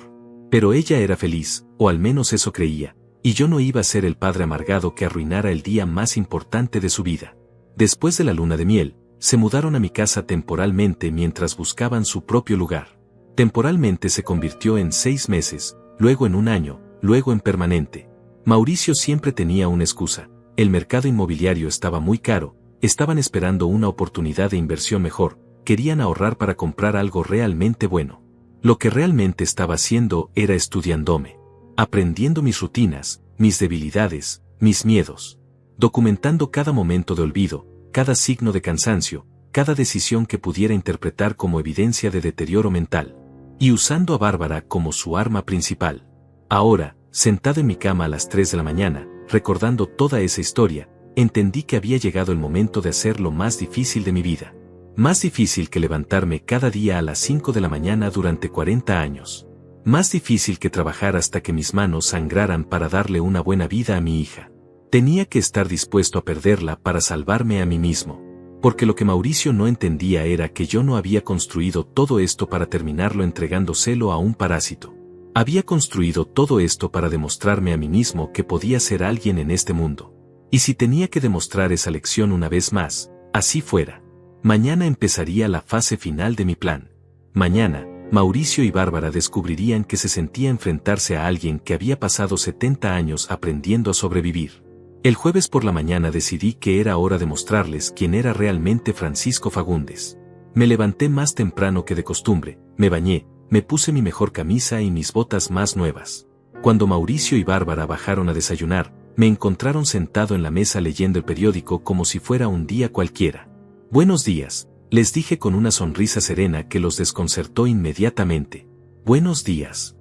Pero ella era feliz, o al menos eso creía, y yo no iba a ser el padre amargado que arruinara el día más importante de su vida. Después de la luna de miel, se mudaron a mi casa temporalmente mientras buscaban su propio lugar. Temporalmente se convirtió en 6 meses, luego en 1 año, luego en permanente. Mauricio siempre tenía una excusa. El mercado inmobiliario estaba muy caro, estaban esperando una oportunidad de inversión mejor, querían ahorrar para comprar algo realmente bueno. Lo que realmente estaba haciendo era estudiándome, aprendiendo mis rutinas, mis debilidades, mis miedos, documentando cada momento de olvido, cada signo de cansancio, cada decisión que pudiera interpretar como evidencia de deterioro mental, y usando a Bárbara como su arma principal. Ahora, sentado en mi cama a las 3 de la mañana, recordando toda esa historia, entendí que había llegado el momento de hacer lo más difícil de mi vida. Más difícil que levantarme cada día a las 5 de la mañana durante 40 años. Más difícil que trabajar hasta que mis manos sangraran para darle una buena vida a mi hija. Tenía que estar dispuesto a perderla para salvarme a mí mismo. Porque lo que Mauricio no entendía era que yo no había construido todo esto para terminarlo entregándoselo a un parásito. Había construido todo esto para demostrarme a mí mismo que podía ser alguien en este mundo. Y si tenía que demostrar esa lección una vez más, así fuera. Mañana empezaría la fase final de mi plan. Mañana, Mauricio y Bárbara descubrirían que se sentía enfrentarse a alguien que había pasado 70 años aprendiendo a sobrevivir. El jueves por la mañana decidí que era hora de mostrarles quién era realmente Francisco Fagundes. Me levanté más temprano que de costumbre, me bañé, me puse mi mejor camisa y mis botas más nuevas. Cuando Mauricio y Bárbara bajaron a desayunar, me encontraron sentado en la mesa leyendo el periódico como si fuera un día cualquiera. Buenos días, les dije con una sonrisa serena que los desconcertó inmediatamente. Buenos días.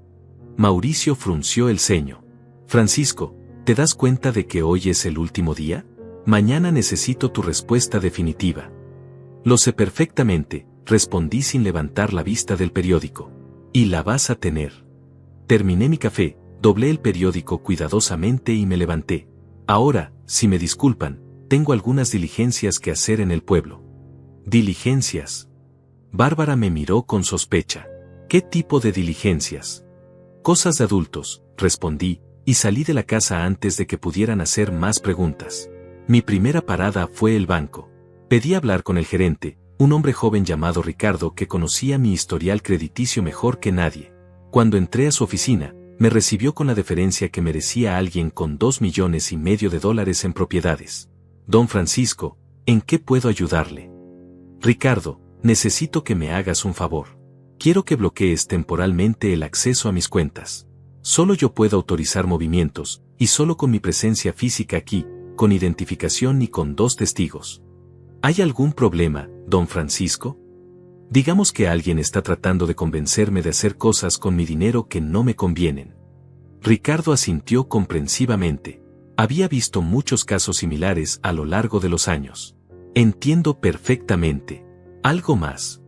Mauricio frunció el ceño. Francisco, ¿te das cuenta de que hoy es el último día? Mañana necesito tu respuesta definitiva. Lo sé perfectamente, respondí sin levantar la vista del periódico. Y la vas a tener. Terminé mi café, doblé el periódico cuidadosamente y me levanté. Ahora, si me disculpan, tengo algunas diligencias que hacer en el pueblo. ¿Diligencias? Bárbara me miró con sospecha. ¿Qué tipo de diligencias? Cosas de adultos, respondí, y salí de la casa antes de que pudieran hacer más preguntas. Mi primera parada fue el banco. Pedí hablar con el gerente, un hombre joven llamado Ricardo que conocía mi historial crediticio mejor que nadie. Cuando entré a su oficina, Me recibió con la deferencia que merecía alguien con $2,5 millones en propiedades. Don Francisco, ¿en qué puedo ayudarle? Ricardo, necesito que me hagas un favor. Quiero que bloquees temporalmente el acceso a mis cuentas. Solo yo puedo autorizar movimientos, y solo con mi presencia física aquí, con identificación y con 2 testigos. ¿Hay algún problema, don Francisco? Digamos que alguien está tratando de convencerme de hacer cosas con mi dinero que no me convienen. Ricardo asintió comprensivamente. Había visto muchos casos similares a lo largo de los años. Entiendo perfectamente. ¿Algo más?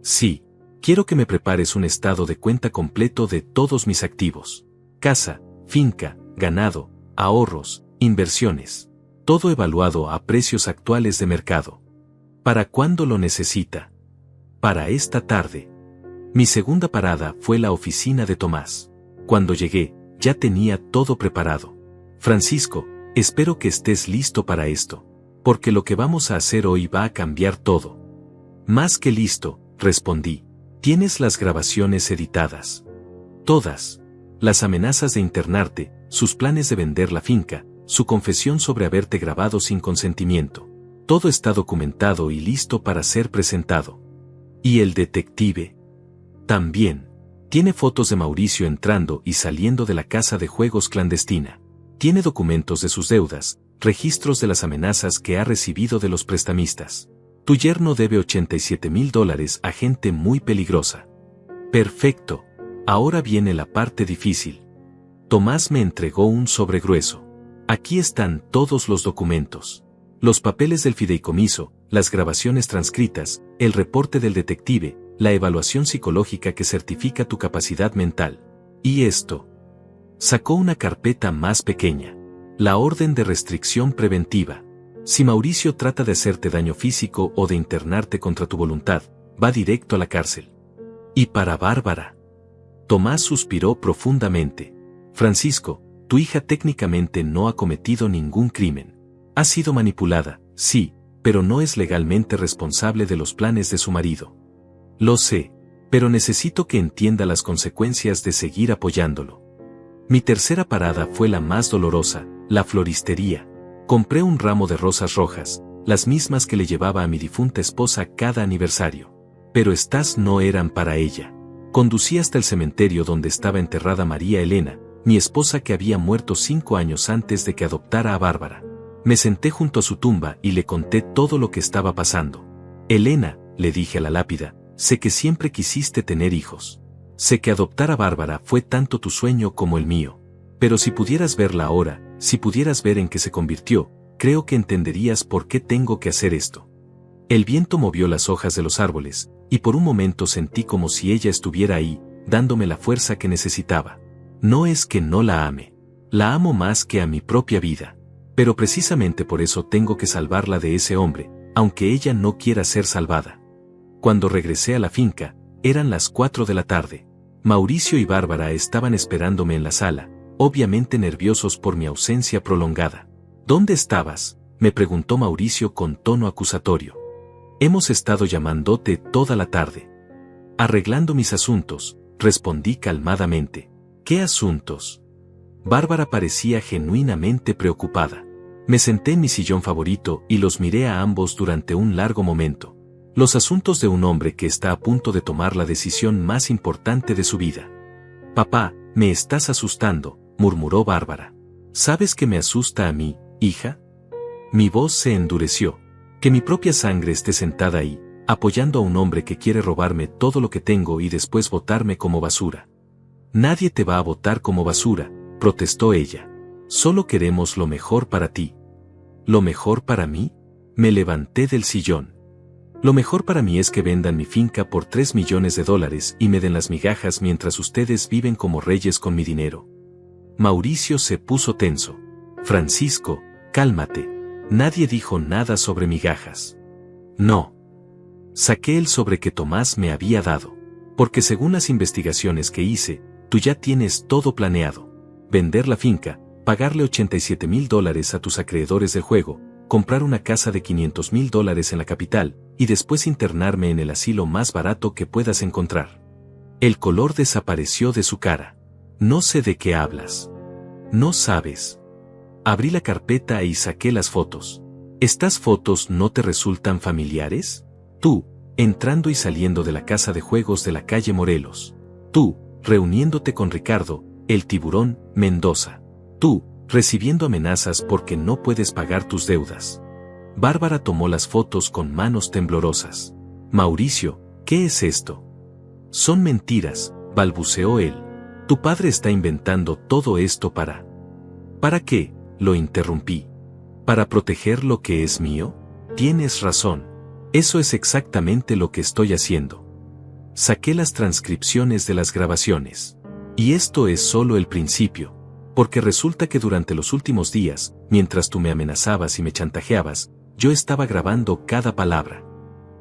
Sí, quiero que me prepares un estado de cuenta completo de todos mis activos. Casa, finca, ganado, ahorros, inversiones. Todo evaluado a precios actuales de mercado. ¿Para cuándo lo necesita? Para esta tarde. Mi segunda parada fue la oficina de Tomás. Cuando llegué, ya tenía todo preparado. Francisco, espero que estés listo para esto, porque lo que vamos a hacer hoy va a cambiar todo. Más que listo, respondí. Tienes las grabaciones editadas. Todas. Las amenazas de internarte, sus planes de vender la finca, su confesión sobre haberte grabado sin consentimiento. Todo está documentado y listo para ser presentado. ¿Y el detective? También. Tiene fotos de Mauricio entrando y saliendo de la casa de juegos clandestina. Tiene documentos de sus deudas, registros de las amenazas que ha recibido de los prestamistas. Tu yerno debe $87,000 a gente muy peligrosa. Perfecto. Ahora viene la parte difícil. Tomás me entregó un sobre grueso. Aquí están todos los documentos. Los papeles del fideicomiso, las grabaciones transcritas, el reporte del detective, la evaluación psicológica que certifica tu capacidad mental. Y esto. Sacó una carpeta más pequeña. La orden de restricción preventiva. Si Mauricio trata de hacerte daño físico o de internarte contra tu voluntad, va directo a la cárcel. Y para Bárbara. Tomás suspiró profundamente. Francisco, tu hija técnicamente no ha cometido ningún crimen. Ha sido manipulada, sí, pero no es legalmente responsable de los planes de su marido. Lo sé, pero necesito que entienda las consecuencias de seguir apoyándolo. Mi tercera parada fue la más dolorosa, la floristería. Compré un ramo de rosas rojas, las mismas que le llevaba a mi difunta esposa cada aniversario. Pero estas no eran para ella. Conducí hasta el cementerio donde estaba enterrada María Elena, mi esposa que había muerto 5 años antes de que adoptara a Bárbara. Me senté junto a su tumba y le conté todo lo que estaba pasando. Elena, le dije a la lápida, sé que siempre quisiste tener hijos. Sé que adoptar a Bárbara fue tanto tu sueño como el mío. Pero si pudieras verla ahora, si pudieras ver en qué se convirtió, creo que entenderías por qué tengo que hacer esto. El viento movió las hojas de los árboles, y por un momento sentí como si ella estuviera ahí, dándome la fuerza que necesitaba. No es que no la ame. La amo más que a mi propia vida. Pero precisamente por eso tengo que salvarla de ese hombre, aunque ella no quiera ser salvada. Cuando regresé a la finca, eran las 4 de la tarde. Mauricio y Bárbara estaban esperándome en la sala, obviamente nerviosos por mi ausencia prolongada. ¿Dónde estabas?, me preguntó Mauricio con tono acusatorio. Hemos estado llamándote toda la tarde. Arreglando mis asuntos, respondí calmadamente. ¿Qué asuntos? Bárbara parecía genuinamente preocupada. Me senté en mi sillón favorito y los miré a ambos durante un largo momento. Los asuntos de un hombre que está a punto de tomar la decisión más importante de su vida. Papá, me estás asustando, murmuró Bárbara. ¿Sabes qué me asusta a mí, hija? Mi voz se endureció. Que mi propia sangre esté sentada ahí, apoyando a un hombre que quiere robarme todo lo que tengo y después botarme como basura. Nadie te va a botar como basura, protestó ella. Solo queremos lo mejor para ti. ¿Lo mejor para mí? Me levanté del sillón. Lo mejor para mí es que vendan mi finca por $3 millones y me den las migajas mientras ustedes viven como reyes con mi dinero. Mauricio se puso tenso. Francisco, cálmate. Nadie dijo nada sobre migajas. No. Saqué el sobre que Tomás me había dado. Porque según las investigaciones que hice, tú ya tienes todo planeado. Vender la finca, pagarle $87,000 a tus acreedores del juego, comprar una casa de $500,000 en la capital, y después internarme en el asilo más barato que puedas encontrar. El color desapareció de su cara. No sé de qué hablas. No sabes. Abrí la carpeta y saqué las fotos. ¿Estas fotos no te resultan familiares? Tú, entrando y saliendo de la casa de juegos de la calle Morelos. Tú, reuniéndote con Ricardo, el tiburón, Mendoza. Tú, recibiendo amenazas porque no puedes pagar tus deudas. Bárbara tomó las fotos con manos temblorosas. Mauricio, ¿qué es esto? Son mentiras, balbuceó él. Tu padre está inventando todo esto para... ¿Para qué? Lo interrumpí. ¿Para proteger lo que es mío? Tienes razón. Eso es exactamente lo que estoy haciendo. Saqué las transcripciones de las grabaciones. Y esto es solo el principio, porque resulta que durante los últimos días, mientras tú me amenazabas y me chantajeabas, yo estaba grabando cada palabra.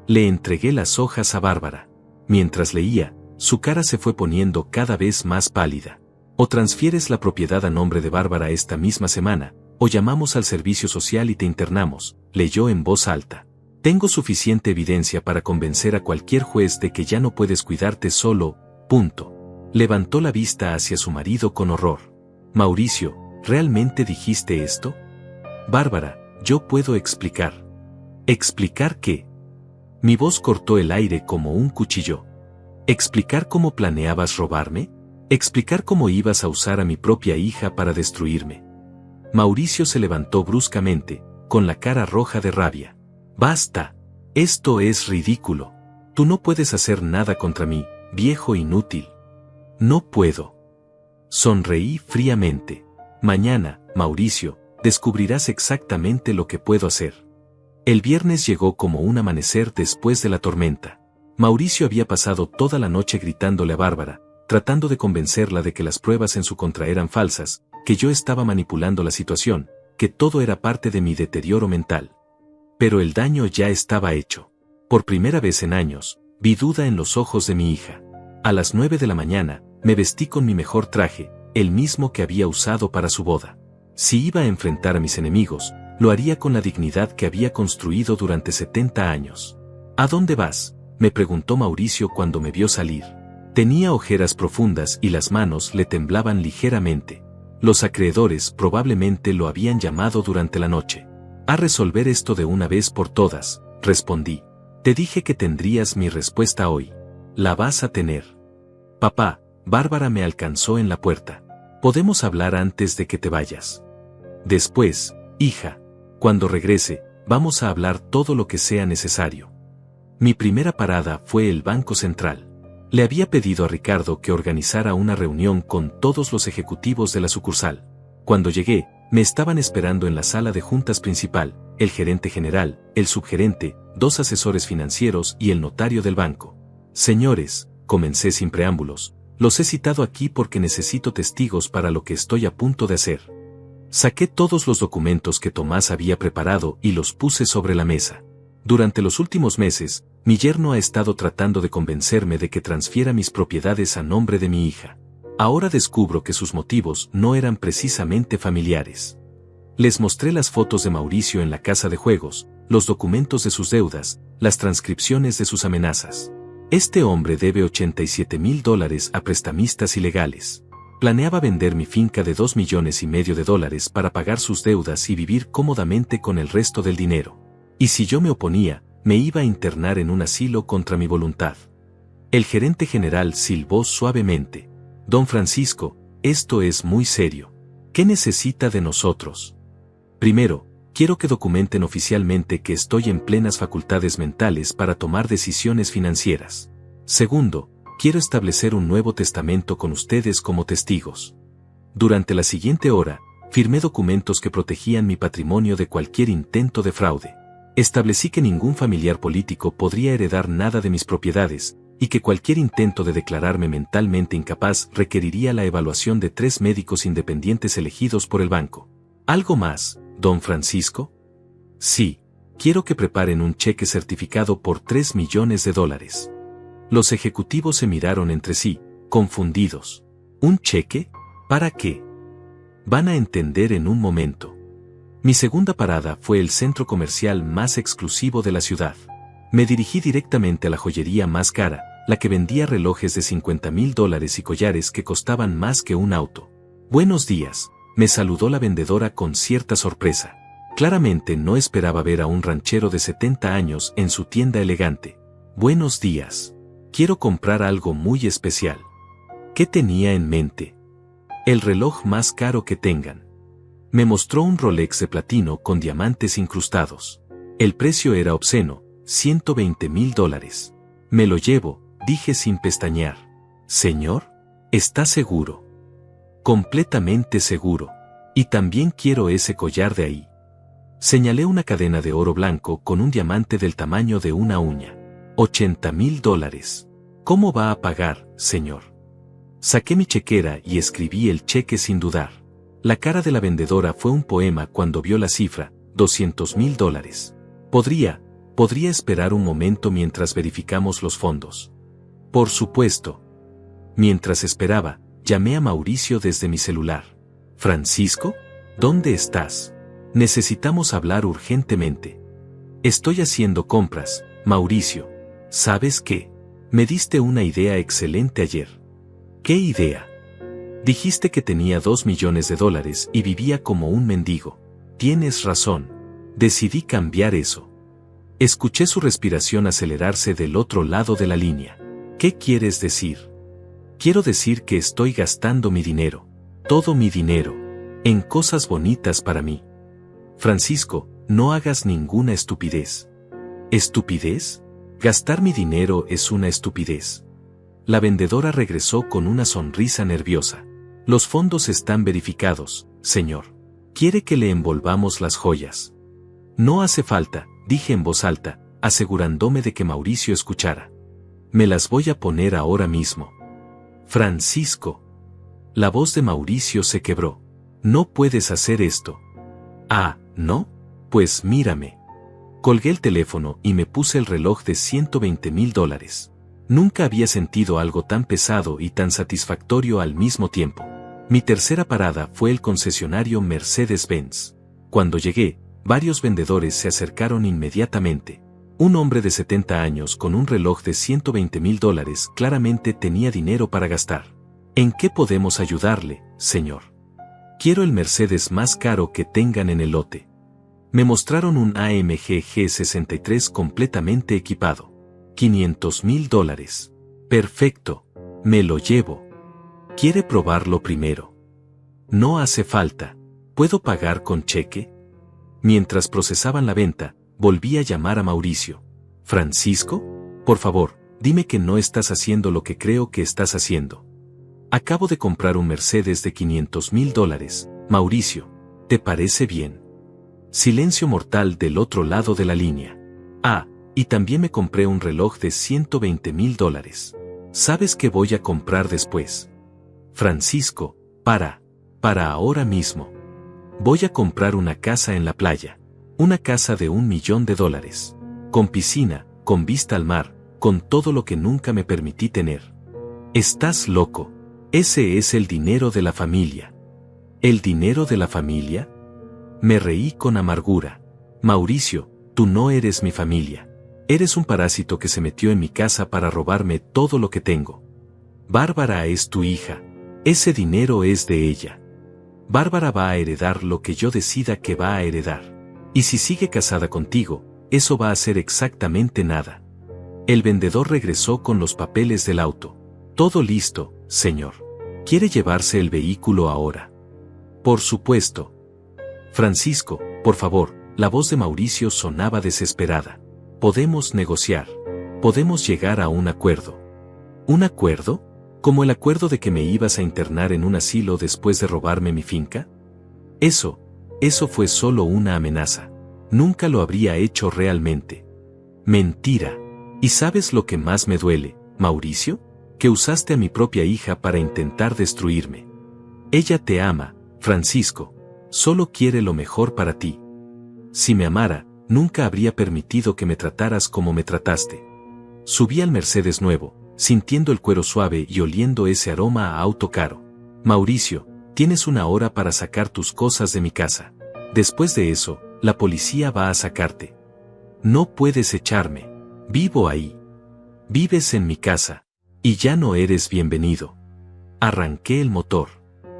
Le entregué las hojas a Bárbara. Mientras leía, su cara se fue poniendo cada vez más pálida. O transfieres la propiedad a nombre de Bárbara esta misma semana, o llamamos al servicio social y te internamos, leyó en voz alta. Tengo suficiente evidencia para convencer a cualquier juez de que ya no puedes cuidarte solo, punto. Levantó la vista hacia su marido con horror. Mauricio, ¿realmente dijiste esto? Bárbara, yo puedo explicar. ¿Explicar qué? Mi voz cortó el aire como un cuchillo. ¿Explicar cómo planeabas robarme? ¿Explicar cómo ibas a usar a mi propia hija para destruirme? Mauricio se levantó bruscamente, con la cara roja de rabia. ¡Basta! Esto es ridículo. Tú no puedes hacer nada contra mí, viejo inútil. No puedo. Sonreí fríamente. Mañana, Mauricio, descubrirás exactamente lo que puedo hacer. El viernes llegó como un amanecer después de la tormenta. Mauricio había pasado toda la noche gritándole a Bárbara, tratando de convencerla de que las pruebas en su contra eran falsas, que yo estaba manipulando la situación, que todo era parte de mi deterioro mental. Pero el daño ya estaba hecho. Por primera vez en años, vi duda en los ojos de mi hija. A las 9 de la mañana, me vestí con mi mejor traje, el mismo que había usado para su boda. Si iba a enfrentar a mis enemigos, lo haría con la dignidad que había construido durante 70 años. ¿A dónde vas?, me preguntó Mauricio cuando me vio salir. Tenía ojeras profundas y las manos le temblaban ligeramente. Los acreedores probablemente lo habían llamado durante la noche. A resolver esto de una vez por todas, respondí. Te dije que tendrías mi respuesta hoy. La vas a tener. Papá, Bárbara me alcanzó en la puerta. Podemos hablar antes de que te vayas. Después, hija. Cuando regrese, vamos a hablar todo lo que sea necesario. Mi primera parada fue el Banco Central. Le había pedido a Ricardo que organizara una reunión con todos los ejecutivos de la sucursal. Cuando llegué, me estaban esperando en la sala de juntas principal, el gerente general, el subgerente, 2 asesores financieros y el notario del banco. Señores, comencé sin preámbulos, los he citado aquí porque necesito testigos para lo que estoy a punto de hacer. Saqué todos los documentos que Tomás había preparado y los puse sobre la mesa. Durante los últimos meses, mi yerno ha estado tratando de convencerme de que transfiera mis propiedades a nombre de mi hija. Ahora descubro que sus motivos no eran precisamente familiares. Les mostré las fotos de Mauricio en la casa de juegos, los documentos de sus deudas, las transcripciones de sus amenazas. Este hombre debe $87,000 a prestamistas ilegales. Planeaba vender mi finca de $2,5 millones para pagar sus deudas y vivir cómodamente con el resto del dinero. Y si yo me oponía, me iba a internar en un asilo contra mi voluntad. El gerente general silbó suavemente. Don Francisco, esto es muy serio. ¿Qué necesita de nosotros? Primero, quiero que documenten oficialmente que estoy en plenas facultades mentales para tomar decisiones financieras. Segundo, quiero establecer un nuevo testamento con ustedes como testigos. Durante la siguiente hora, firmé documentos que protegían mi patrimonio de cualquier intento de fraude. Establecí que ningún familiar político podría heredar nada de mis propiedades, y que cualquier intento de declararme mentalmente incapaz requeriría la evaluación de 3 médicos independientes elegidos por el banco. ¿Algo más, don Francisco? Sí, quiero que preparen un cheque certificado por $3 millones. Los ejecutivos se miraron entre sí, confundidos. ¿Un cheque? ¿Para qué? Van a entender en un momento. Mi segunda parada fue el centro comercial más exclusivo de la ciudad. Me dirigí directamente a la joyería más cara, la que vendía relojes de $50,000 y collares que costaban más que un auto. Buenos días, me saludó la vendedora con cierta sorpresa. Claramente no esperaba ver a un ranchero de 70 años en su tienda elegante. Buenos días. Quiero comprar algo muy especial. ¿Qué tenía en mente? El reloj más caro que tengan. Me mostró un Rolex de platino con diamantes incrustados. El precio era obsceno, $120,000. Me lo llevo, dije sin pestañear. Señor, ¿está seguro? Completamente seguro. Y también quiero ese collar de ahí. Señalé una cadena de oro blanco con un diamante del tamaño de una uña. $80,000. ¿Cómo va a pagar, señor? Saqué mi chequera y escribí el cheque sin dudar. La cara de la vendedora fue un poema cuando vio la cifra, $200,000. Podría esperar un momento mientras verificamos los fondos. Por supuesto. Mientras esperaba, llamé a Mauricio desde mi celular. Francisco, ¿dónde estás? Necesitamos hablar urgentemente. Estoy haciendo compras, Mauricio. ¿Sabes qué? Me diste una idea excelente ayer. ¿Qué idea? Dijiste que tenía $2 millones y vivía como un mendigo. Tienes razón. Decidí cambiar eso. Escuché su respiración acelerarse del otro lado de la línea. ¿Qué quieres decir? Quiero decir que estoy gastando mi dinero, todo mi dinero, en cosas bonitas para mí. Francisco, no hagas ninguna estupidez. ¿Estupidez? Gastar mi dinero es una estupidez. La vendedora regresó con una sonrisa nerviosa. Los fondos están verificados, señor. ¿Quiere que le envolvamos las joyas? No hace falta, dije en voz alta, asegurándome de que Mauricio escuchara. Me las voy a poner ahora mismo. Francisco. La voz de Mauricio se quebró. No puedes hacer esto. Ah, ¿no? Pues mírame. Colgué el teléfono y me puse el reloj de $120,000. Nunca había sentido algo tan pesado y tan satisfactorio al mismo tiempo. Mi tercera parada fue el concesionario Mercedes-Benz. Cuando llegué, varios vendedores se acercaron inmediatamente. Un hombre de 70 años con un reloj de $120,000 claramente tenía dinero para gastar. ¿En qué podemos ayudarle, señor? Quiero el Mercedes más caro que tengan en el lote. Me mostraron un AMG G63 completamente equipado. $500,000. Perfecto. Me lo llevo. ¿Quiere probarlo primero? No hace falta. ¿Puedo pagar con cheque? Mientras procesaban la venta, volví a llamar a Mauricio. Francisco, por favor, dime que no estás haciendo lo que creo que estás haciendo. Acabo de comprar un Mercedes de $500,000. Mauricio, ¿te parece bien? Silencio mortal del otro lado de la línea. Ah, y también me compré un reloj de $120,000. ¿Sabes qué voy a comprar después? Francisco, para ahora mismo. Voy a comprar una casa en la playa. Una casa de $1 millón. Con piscina, con vista al mar, con todo lo que nunca me permití tener. Estás loco. Ese es el dinero de la familia. ¿El dinero de la familia? Me reí con amargura. Mauricio, tú no eres mi familia. Eres un parásito que se metió en mi casa para robarme todo lo que tengo. Bárbara es tu hija. Ese dinero es de ella. Bárbara va a heredar lo que yo decida que va a heredar. Y si sigue casada contigo, eso va a ser exactamente nada. El vendedor regresó con los papeles del auto. Todo listo, señor. ¿Quiere llevarse el vehículo ahora? Por supuesto. Francisco, por favor, la voz de Mauricio sonaba desesperada. Podemos negociar. Podemos llegar a un acuerdo. ¿Un acuerdo? ¿Como el acuerdo de que me ibas a internar en un asilo después de robarme mi finca? Eso fue solo una amenaza. Nunca lo habría hecho realmente. Mentira. ¿Y sabes lo que más me duele, Mauricio? Que usaste a mi propia hija para intentar destruirme. Ella te ama, Francisco. Solo quiere lo mejor para ti. Si me amara, nunca habría permitido que me trataras como me trataste. Subí al Mercedes nuevo, sintiendo el cuero suave y oliendo ese aroma a auto caro. Mauricio, tienes 1 hora para sacar tus cosas de mi casa. Después de eso, la policía va a sacarte. No puedes echarme. Vivo ahí. Vives en mi casa. Y ya no eres bienvenido. Arranqué el motor.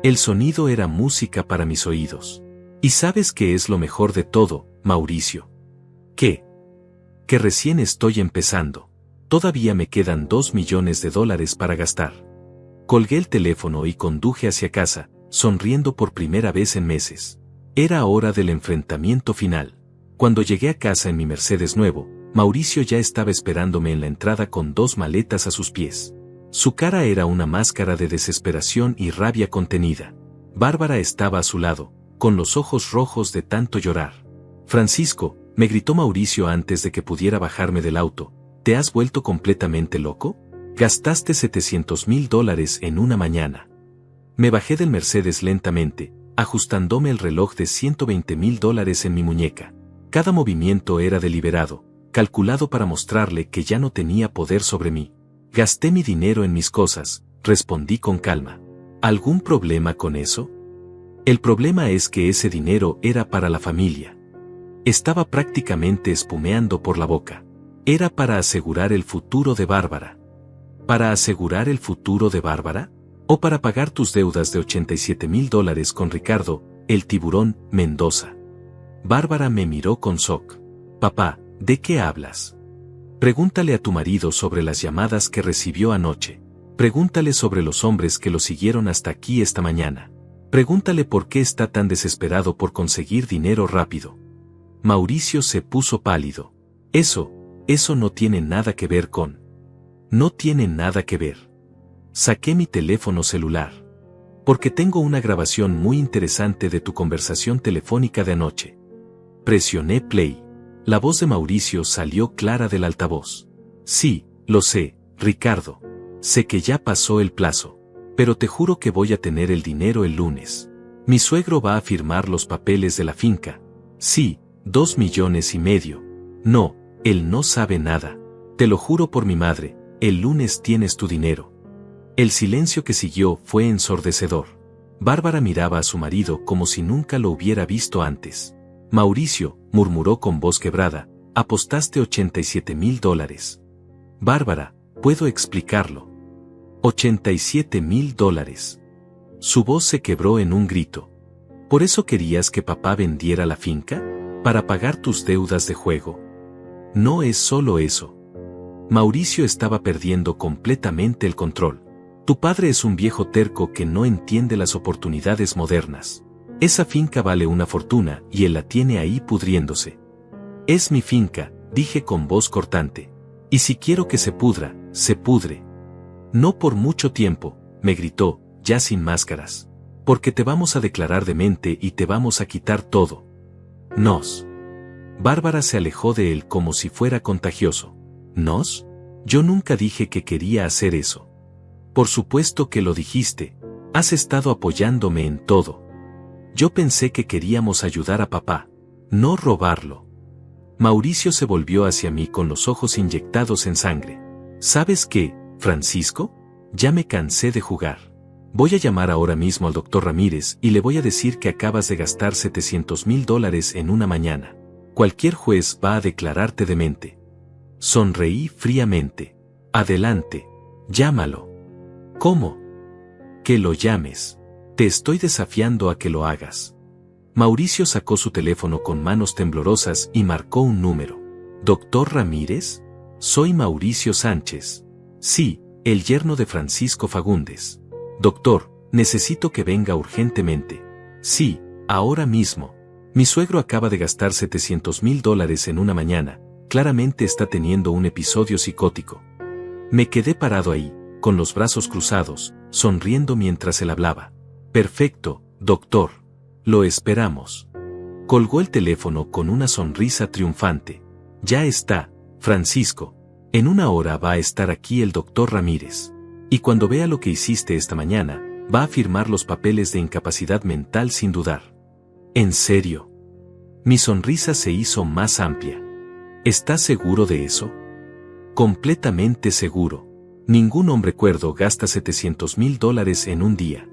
El sonido era música para mis oídos. ¿Y sabes qué es lo mejor de todo, Mauricio? ¿Qué? Que recién estoy empezando. Todavía me quedan $2 millones para gastar. Colgué el teléfono y conduje hacia casa, sonriendo por primera vez en meses. Era hora del enfrentamiento final. Cuando llegué a casa en mi Mercedes nuevo, Mauricio ya estaba esperándome en la entrada con 2 maletas a sus pies. Su cara era una máscara de desesperación y rabia contenida. Bárbara estaba a su lado, con los ojos rojos de tanto llorar. Francisco, me gritó Mauricio antes de que pudiera bajarme del auto, ¿te has vuelto completamente loco? Gastaste $700,000 en una mañana. Me bajé del Mercedes lentamente, ajustándome el reloj de $120,000 en mi muñeca. Cada movimiento era deliberado, calculado para mostrarle que ya no tenía poder sobre mí. Gasté mi dinero en mis cosas, respondí con calma. ¿Algún problema con eso? El problema es que ese dinero era para la familia. Estaba prácticamente espumeando por la boca. Era para asegurar el futuro de Bárbara. ¿Para asegurar el futuro de Bárbara? ¿O para pagar tus deudas de $87,000 con Ricardo, el tiburón, Mendoza? Bárbara me miró con shock. Papá, ¿de qué hablas? Pregúntale a tu marido sobre las llamadas que recibió anoche. Pregúntale sobre los hombres que lo siguieron hasta aquí esta mañana. Pregúntale por qué está tan desesperado por conseguir dinero rápido. Mauricio se puso pálido. Eso no tiene nada que ver con... No tiene nada que ver. Saqué mi teléfono celular. Porque tengo una grabación muy interesante de tu conversación telefónica de anoche. Presioné play. La voz de Mauricio salió clara del altavoz. Sí, lo sé, Ricardo. Sé que ya pasó el plazo. Pero te juro que voy a tener el dinero el lunes. Mi suegro va a firmar los papeles de la finca. Sí, $2,5 millones. No, él no sabe nada. Te lo juro por mi madre, el lunes tienes tu dinero. El silencio que siguió fue ensordecedor. Bárbara miraba a su marido como si nunca lo hubiera visto antes. Mauricio, murmuró con voz quebrada, apostaste $87,000. Bárbara, puedo explicarlo. $87,000. Su voz se quebró en un grito. ¿Por eso querías que papá vendiera la finca? ¿Para pagar tus deudas de juego? No es solo eso. Mauricio estaba perdiendo completamente el control. Tu padre es un viejo terco que no entiende las oportunidades modernas. Esa finca vale una fortuna y él la tiene ahí pudriéndose. Es mi finca, dije con voz cortante. Y si quiero que se pudra, se pudre. No por mucho tiempo, me gritó, ya sin máscaras. Porque te vamos a declarar demente y te vamos a quitar todo. Nos. Bárbara se alejó de él como si fuera contagioso. ¿Nos? Yo nunca dije que quería hacer eso. Por supuesto que lo dijiste. Has estado apoyándome en todo. Yo pensé que queríamos ayudar a papá, no robarlo. Mauricio se volvió hacia mí con los ojos inyectados en sangre. ¿Sabes qué, Francisco? Ya me cansé de jugar. Voy a llamar ahora mismo al doctor Ramírez y le voy a decir que acabas de gastar $700,000 en una mañana. Cualquier juez va a declararte demente. Sonreí fríamente. Adelante, llámalo. ¿Cómo? Que lo llames. Te estoy desafiando a que lo hagas. Mauricio sacó su teléfono con manos temblorosas y marcó un número. ¿Doctor Ramírez? Soy Mauricio Sánchez. Sí, el yerno de Francisco Fagundes. Doctor, necesito que venga urgentemente. Sí, ahora mismo. Mi suegro acaba de gastar $700,000 en una mañana. Claramente está teniendo un episodio psicótico. Me quedé parado ahí, con los brazos cruzados, sonriendo mientras él hablaba. Perfecto, doctor. Lo esperamos. Colgó el teléfono con una sonrisa triunfante. Ya está, Francisco. En una hora va a estar aquí el doctor Ramírez. Y cuando vea lo que hiciste esta mañana, va a firmar los papeles de incapacidad mental sin dudar. ¿En serio? Mi sonrisa se hizo más amplia. ¿Estás seguro de eso? Completamente seguro. Ningún hombre cuerdo gasta $700,000 en un día.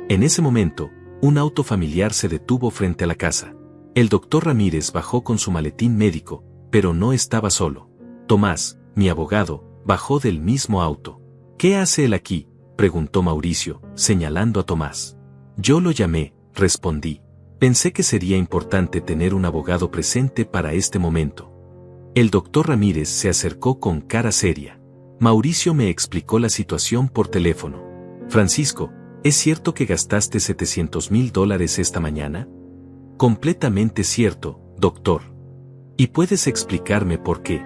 En ese momento, un auto familiar se detuvo frente a la casa. El doctor Ramírez bajó con su maletín médico, pero no estaba solo. Tomás, mi abogado, Bajó del mismo auto. ¿Qué hace él aquí?, preguntó Mauricio, señalando a Tomás. Yo lo llamé, respondí. Pensé que sería importante tener un abogado presente para este momento. El doctor Ramírez se acercó con cara seria. Mauricio me explicó la situación por teléfono. Francisco, ¿es cierto que gastaste $700,000 esta mañana? Completamente cierto, doctor. ¿Y puedes explicarme por qué?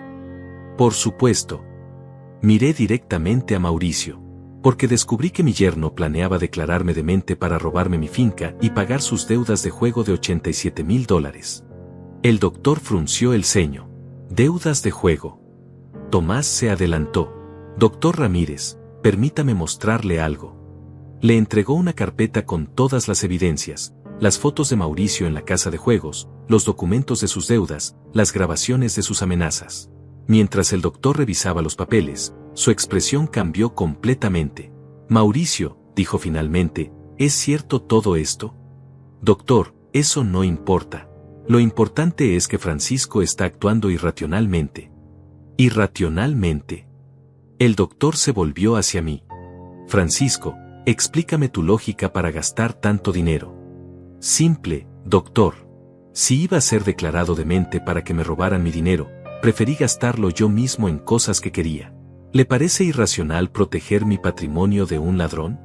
Por supuesto. Miré directamente a Mauricio. Porque descubrí que mi yerno planeaba declararme demente para robarme mi finca y pagar sus deudas de juego de $87,000. El doctor frunció el ceño. Deudas de juego. Tomás se adelantó. Doctor Ramírez, permítame mostrarle algo. Le entregó una carpeta con todas las evidencias, las fotos de Mauricio en la casa de juegos, los documentos de sus deudas, las grabaciones de sus amenazas. Mientras el doctor revisaba los papeles, su expresión cambió completamente. Mauricio, dijo finalmente, ¿es cierto todo esto? Doctor, eso no importa. Lo importante es que Francisco está actuando irracionalmente. ¿Irracionalmente? El doctor se volvió hacia mí. Francisco, explícame tu lógica para gastar tanto dinero. Simple, doctor. Si iba a ser declarado demente para que me robaran mi dinero, preferí gastarlo yo mismo en cosas que quería. ¿Le parece irracional proteger mi patrimonio de un ladrón?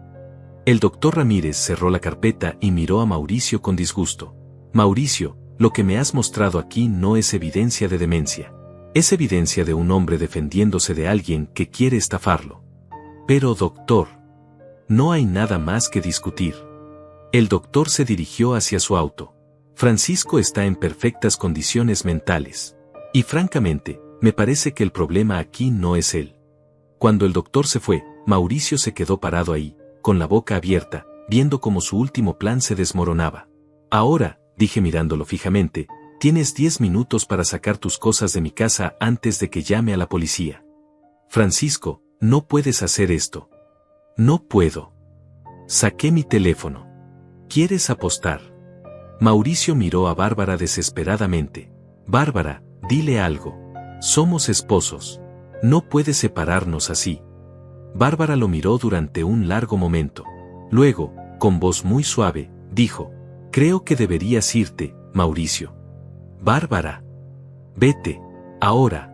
El doctor Ramírez cerró la carpeta y miró a Mauricio con disgusto. Mauricio, lo que me has mostrado aquí no es evidencia de demencia. Es evidencia de un hombre defendiéndose de alguien que quiere estafarlo. Pero doctor, no hay nada más que discutir. El doctor se dirigió hacia su auto. Francisco está en perfectas condiciones mentales. Y francamente, me parece que el problema aquí no es él. Cuando el doctor se fue, Mauricio se quedó parado ahí, con la boca abierta, viendo cómo su último plan se desmoronaba. Ahora, dije mirándolo fijamente, tienes 10 minutos para sacar tus cosas de mi casa antes de que llame a la policía. Francisco, no puedes hacer esto. No puedo. Saqué mi teléfono. ¿Quieres apostar? Mauricio miró a Bárbara desesperadamente. Bárbara, dile algo. Somos esposos. No puedes separarnos así. Bárbara lo miró durante un largo momento. Luego, con voz muy suave, dijo, creo que deberías irte, Mauricio. Bárbara. Vete, ahora.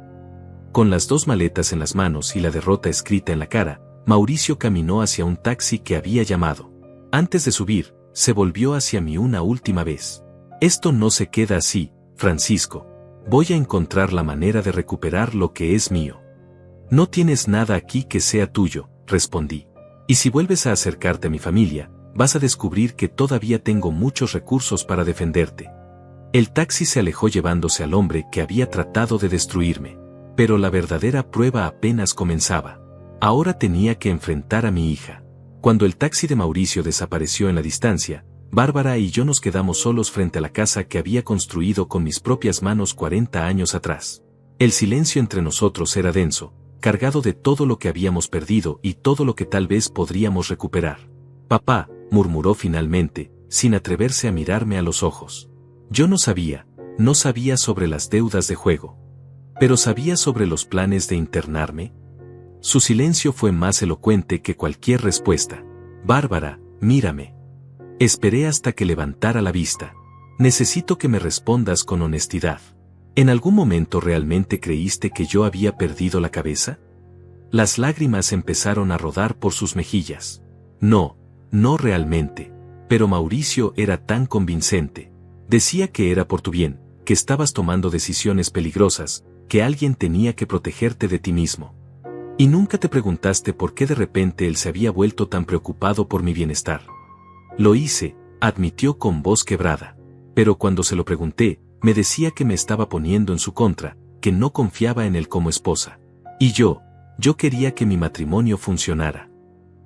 Con las 2 maletas en las manos y la derrota escrita en la cara, Mauricio caminó hacia un taxi que había llamado. Antes de subir, se volvió hacia mí una última vez. Esto no se queda así, Francisco. Voy a encontrar la manera de recuperar lo que es mío. No tienes nada aquí que sea tuyo, respondí. Y si vuelves a acercarte a mi familia, vas a descubrir que todavía tengo muchos recursos para defenderte. El taxi se alejó llevándose al hombre que había tratado de destruirme. Pero la verdadera prueba apenas comenzaba. Ahora tenía que enfrentar a mi hija. Cuando el taxi de Mauricio desapareció en la distancia, Bárbara y yo nos quedamos solos frente a la casa que había construido con mis propias manos 40 años atrás. El silencio entre nosotros era denso, cargado de todo lo que habíamos perdido y todo lo que tal vez podríamos recuperar. Papá, murmuró finalmente, sin atreverse a mirarme a los ojos. Yo no sabía sobre las deudas de juego. Pero sabía sobre los planes de internarme. Su silencio fue más elocuente que cualquier respuesta. Bárbara, mírame. Esperé hasta que levantara la vista. Necesito que me respondas con honestidad. ¿En algún momento realmente creíste que yo había perdido la cabeza? Las lágrimas empezaron a rodar por sus mejillas. No realmente. Pero Mauricio era tan convincente. Decía que era por tu bien, que estabas tomando decisiones peligrosas, que alguien tenía que protegerte de ti mismo. Y nunca te preguntaste por qué de repente él se había vuelto tan preocupado por mi bienestar. Lo hice, admitió con voz quebrada. Pero cuando se lo pregunté, me decía que me estaba poniendo en su contra, que no confiaba en él como esposa. Y yo quería que mi matrimonio funcionara.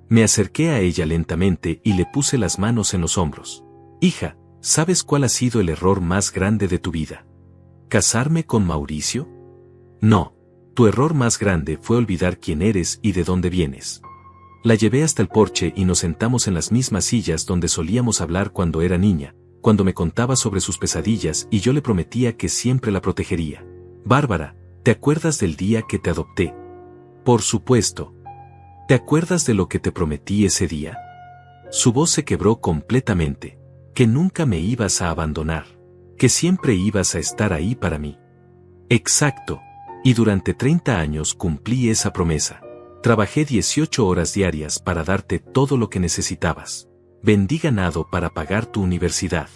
Me acerqué a ella lentamente y le puse las manos en los hombros. Hija, ¿sabes cuál ha sido el error más grande de tu vida? ¿Casarme con Mauricio? No. Tu error más grande fue olvidar quién eres y de dónde vienes. La llevé hasta el porche y nos sentamos en las mismas sillas donde solíamos hablar cuando era niña, cuando me contaba sobre sus pesadillas y yo le prometía que siempre la protegería. Bárbara, ¿te acuerdas del día que te adopté? Por supuesto. ¿Te acuerdas de lo que te prometí ese día? Su voz se quebró completamente. Que nunca me ibas a abandonar. Que siempre ibas a estar ahí para mí. Exacto. Y durante 30 años cumplí esa promesa. Trabajé 18 horas diarias para darte todo lo que necesitabas. Vendí ganado para pagar tu universidad.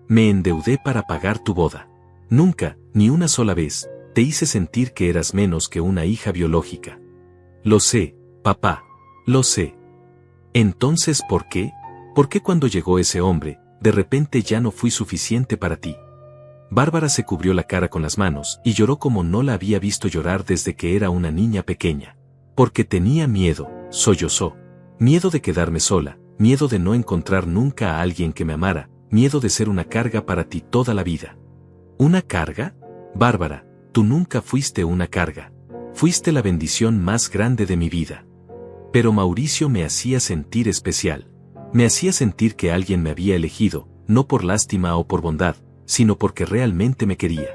Me endeudé para pagar tu boda. Nunca, ni una sola vez, te hice sentir que eras menos que una hija biológica. Lo sé, papá. Lo sé. Entonces, ¿por qué? ¿Por qué cuando llegó ese hombre, de repente ya no fui suficiente para ti? Bárbara se cubrió la cara con las manos y lloró como no la había visto llorar desde que era una niña pequeña. Porque tenía miedo, sollozó. Miedo de quedarme sola, miedo de no encontrar nunca a alguien que me amara, miedo de ser una carga para ti toda la vida. ¿Una carga? Bárbara, tú nunca fuiste una carga. Fuiste la bendición más grande de mi vida. Pero Mauricio me hacía sentir especial. Me hacía sentir que alguien me había elegido, no por lástima o por bondad, sino porque realmente me quería.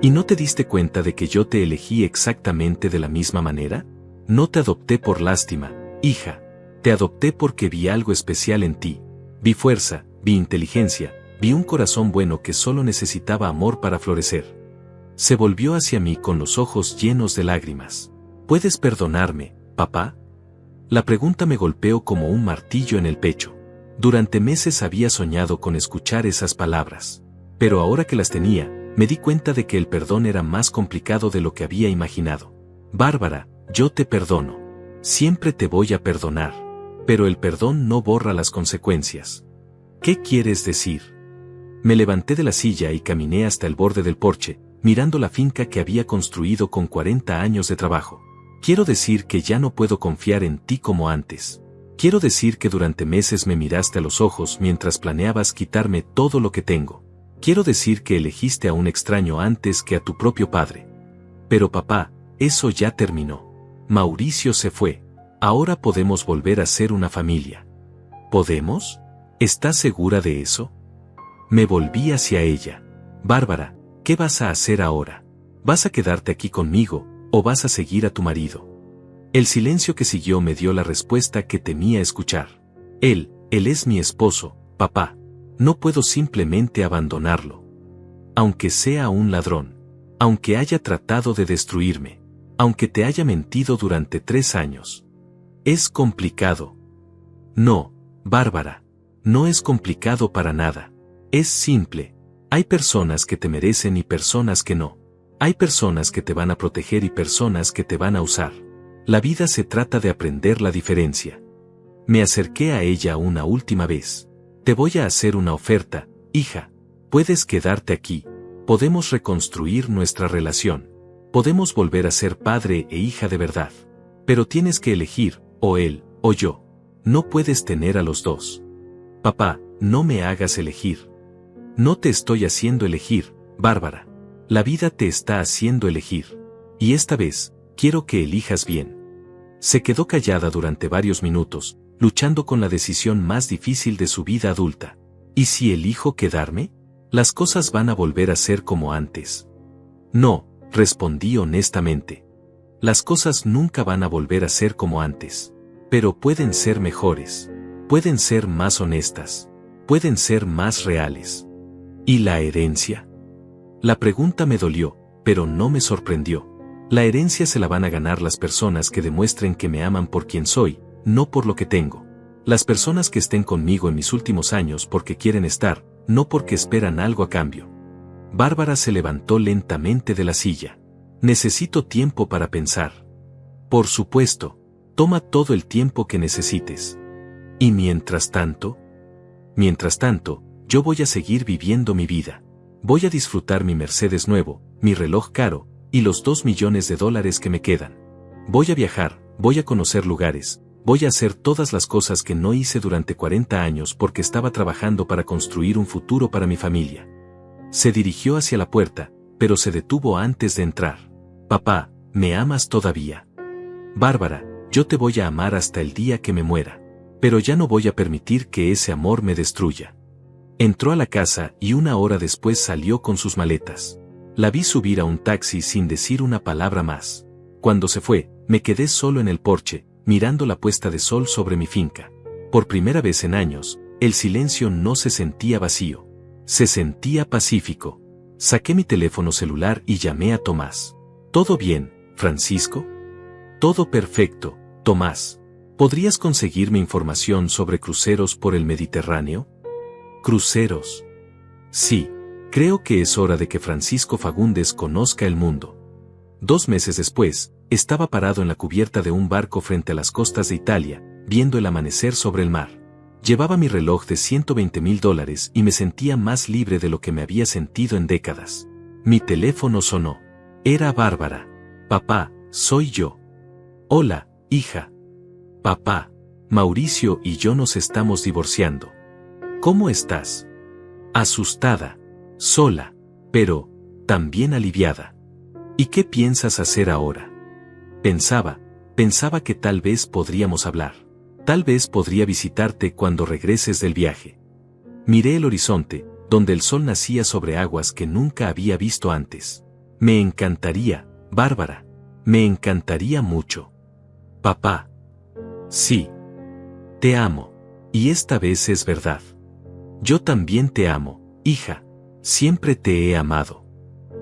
¿Y no te diste cuenta de que yo te elegí exactamente de la misma manera? No te adopté por lástima, hija. Te adopté porque vi algo especial en ti. Vi fuerza, vi inteligencia, vi un corazón bueno que solo necesitaba amor para florecer. Se volvió hacia mí con los ojos llenos de lágrimas. ¿Puedes perdonarme, papá? La pregunta me golpeó como un martillo en el pecho. Durante meses había soñado con escuchar esas palabras. Pero ahora que las tenía, me di cuenta de que el perdón era más complicado de lo que había imaginado. Bárbara, yo te perdono. Siempre te voy a perdonar. Pero el perdón no borra las consecuencias. ¿Qué quieres decir? Me levanté de la silla y caminé hasta el borde del porche, mirando la finca que había construido con 40 años de trabajo. Quiero decir que ya no puedo confiar en ti como antes. Quiero decir que durante meses me miraste a los ojos mientras planeabas quitarme todo lo que tengo. Quiero decir que elegiste a un extraño antes que a tu propio padre. Pero papá, eso ya terminó. Mauricio se fue. Ahora podemos volver a ser una familia. ¿Podemos? ¿Estás segura de eso? Me volví hacia ella. Bárbara, ¿qué vas a hacer ahora? ¿Vas a quedarte aquí conmigo, o vas a seguir a tu marido? El silencio que siguió me dio la respuesta que temía escuchar. Él es mi esposo, papá. No puedo simplemente abandonarlo. Aunque sea un ladrón. Aunque haya tratado de destruirme. Aunque te haya mentido durante 3 años. Es complicado. No, Bárbara. No es complicado para nada. Es simple. Hay personas que te merecen y personas que no. Hay personas que te van a proteger y personas que te van a usar. La vida se trata de aprender la diferencia. Me acerqué a ella una última vez. Te voy a hacer una oferta, hija. Puedes quedarte aquí. Podemos reconstruir nuestra relación. Podemos volver a ser padre e hija de verdad. Pero tienes que elegir, o él, o yo. No puedes tener a los dos. Papá, no me hagas elegir. No te estoy haciendo elegir, Bárbara. La vida te está haciendo elegir. Y esta vez, quiero que elijas bien. Se quedó callada durante varios minutos, luchando con la decisión más difícil de su vida adulta. ¿Y si elijo quedarme? Las cosas van a volver a ser como antes. No, respondí honestamente. Las cosas nunca van a volver a ser como antes. Pero pueden ser mejores. Pueden ser más honestas. Pueden ser más reales. ¿Y la herencia? La pregunta me dolió, pero no me sorprendió. La herencia se la van a ganar las personas que demuestren que me aman por quien soy, no por lo que tengo. Las personas que estén conmigo en mis últimos años porque quieren estar, no porque esperan algo a cambio. Bárbara se levantó lentamente de la silla. Necesito tiempo para pensar. Por supuesto, toma todo el tiempo que necesites. ¿Y mientras tanto? Mientras tanto, yo voy a seguir viviendo mi vida. Voy a disfrutar mi Mercedes nuevo, mi reloj caro, y los $2 millones que me quedan. Voy a viajar, voy a conocer lugares, voy a hacer todas las cosas que no hice durante 40 años porque estaba trabajando para construir un futuro para mi familia. Se dirigió hacia la puerta, pero se detuvo antes de entrar. Papá, ¿me amas todavía? Bárbara, yo te voy a amar hasta el día que me muera. Pero ya no voy a permitir que ese amor me destruya. Entró a la casa y 1 hora después salió con sus maletas. La vi subir a un taxi sin decir una palabra más. Cuando se fue, me quedé solo en el porche, mirando la puesta de sol sobre mi finca. Por primera vez en años, el silencio no se sentía vacío. Se sentía pacífico. Saqué mi teléfono celular y llamé a Tomás. ¿Todo bien, Francisco? Todo perfecto, Tomás. ¿Podrías conseguirme información sobre cruceros por el Mediterráneo? ¿Cruceros? Sí, creo que es hora de que Francisco Fagundes conozca el mundo. 2 meses después, estaba parado en la cubierta de un barco frente a las costas de Italia, viendo el amanecer sobre el mar. Llevaba mi reloj de $120,000 y me sentía más libre de lo que me había sentido en décadas. Mi teléfono sonó. Era Bárbara. Papá, soy yo. Hola, hija. Papá, Mauricio y yo nos estamos divorciando. ¿Cómo estás? Asustada, sola, pero también aliviada. ¿Y qué piensas hacer ahora? Pensaba que tal vez podríamos hablar. Tal vez podría visitarte cuando regreses del viaje. Miré el horizonte, donde el sol nacía sobre aguas que nunca había visto antes. Me encantaría, Bárbara. Me encantaría mucho. Papá. Sí. Te amo. Y esta vez es verdad. Yo también te amo, hija. Siempre te he amado.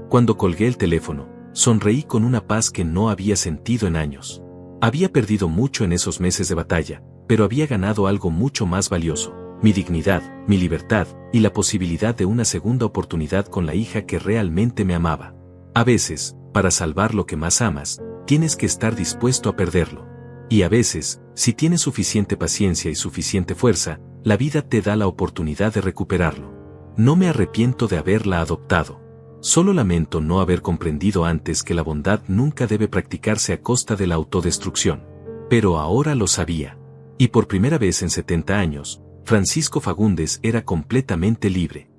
Cuando colgué el teléfono, sonreí con una paz que no había sentido en años. Había perdido mucho en esos meses de batalla, pero había ganado algo mucho más valioso: mi dignidad, mi libertad, y la posibilidad de una segunda oportunidad con la hija que realmente me amaba. A veces, para salvar lo que más amas, tienes que estar dispuesto a perderlo. Y a veces, si tienes suficiente paciencia y suficiente fuerza, la vida te da la oportunidad de recuperarlo. No me arrepiento de haberla adoptado. Solo lamento no haber comprendido antes que la bondad nunca debe practicarse a costa de la autodestrucción. Pero ahora lo sabía. Y por primera vez en 70 años, Francisco Fagundes era completamente libre.